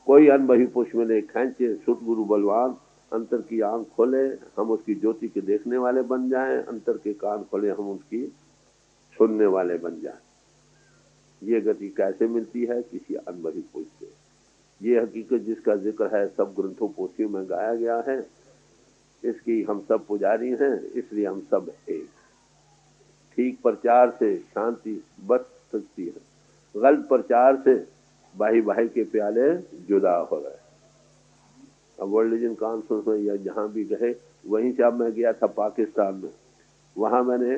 Speaker 1: कोई अनबही पुष्प में ले खींचे, सुत गुरु बलवान, अंतर की आंख खोले, हम उसकी ज्योति के देखने वाले बन जाएं, अंतर के कान खोले, हम उसकी सुनने वाले बन जाएं। ये गति कैसे मिलती है? किसी अनबही पुष्प से। ये हकीकत जिसका जिक्र है सब ग्रंथों पोथियों में गाया गया है। इसकी हम सब पुजारी हैं, इसलिए हम सब एक। ठीक प्रचार से शांति बच सकती है, गलत प्रचार से भाई भाई के प्याले जुदा हो गए। अब वर्ल्ड रिलीजन कॉन्फ्रेंस में या जहाँ भी गए, वहीं से अब मैं गया था पाकिस्तान में, वहाँ मैंने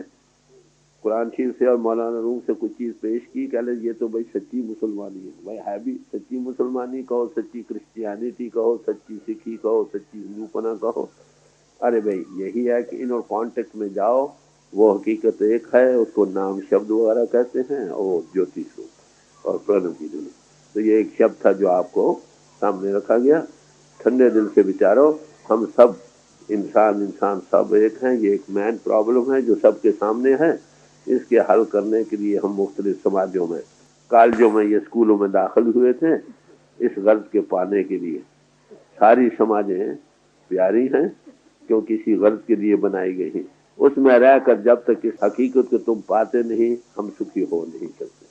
Speaker 1: कुरान शरीफ से और मौलाना रूम से कुछ चीज़ पेश की। कह ले ये तो भाई सच्ची मुसलमानी है। भाई है भी सच्ची मुसलमानी कहो, सच्ची क्रिश्चियनिटी कहो, सच्ची सिखी कहो, सच्ची हिंदूपना कहो। अरे भाई यही है कि इन और कॉन्टेक्ट में जाओ, वो हकीकत एक है, उसको नाम शब्द वगैरह कहते हैं, और ज्योति स्वरूप और प्रणव की दुनिया। तो ये एक शब्द था जो आपको सामने रखा गया। ठंडे दिल से विचारो, हम सब इंसान सब एक हैं। ये एक मैन प्रॉब्लम है जो सबके सामने है। इसके हल करने के लिए हम मुख्तलिफ समाजों में, कॉलेजों में, ये स्कूलों में दाखिल हुए थे इस गर्ज के पाने के लिए। सारी समाजें प्यारी हैं क्योंकि इसी गर्ज के लिए बनाई गई हैं। उसमें रहकर जब तक इस हकीकत को तुम पाते नहीं, हम सुखी हो नहीं सकते।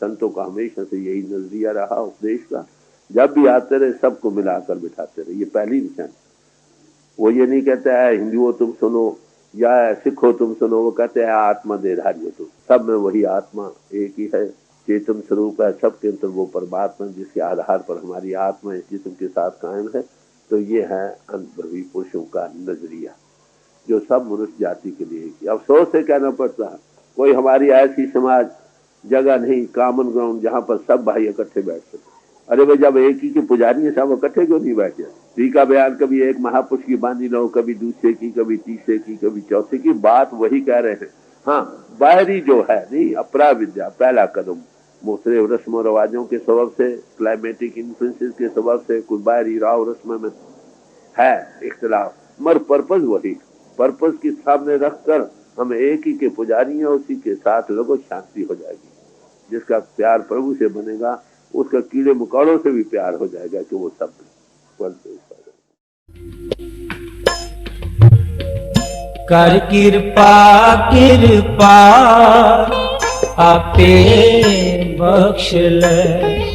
Speaker 1: संतों का हमेशा से यही नजरिया रहा उपदेश का। जब भी आते रहे सबको मिलाकर बिठाते रहे, ये पहली निशान। वो ये नहीं कहते है हिंदुओं तुम सुनो या सिखो तुम सुनो, वो कहते हैं आत्मा देधारी हो तुम। सब में वही आत्मा एक ही है, चेतन स्वरूप है। सबके अंदर वो परमात्मा जिसके आधार पर हमारी आत्मा इस जिस्म के साथ कायम है। तो ये है अनुभवी पुरुषों का नजरिया जो सब मनुष्य जाति के लिए। अफसोस से कहना पड़ता है कोई हमारी ऐसी समाज जगह नहीं, कॉमन ग्राउंड, जहाँ पर सब भाई इकट्ठे बैठ सके। अरे भाई जब एक ही के पुजारी है सब इकट्ठे क्यों नहीं बैठे? ती का बयान कभी एक महापुरुष की बानी लो, कभी दूसरे की, कभी तीसरे की, कभी चौथे की, बात वही कह रहे हैं। हाँ, बाहरी जो है नहीं, अपरा विद्या पहला कदम मुख्तलिफ रस्म रवाजों के सबब से, क्लाइमेटिक इन्फ्लुएंसेस के सबब से कुछ बाहरी राव रस्म में है इख्तिलाफ, मगर पर्पज वही। पर्पज के सामने रखकर हम एक ही के पुजारी हैं, उसी के साथ लोगों शांति हो जाएगी। जिसका प्यार प्रभु से बनेगा उसका कीड़े मकोड़ों से भी प्यार हो जाएगा कि वो सब
Speaker 3: कर कृपा कृपा आपे बख्श ले।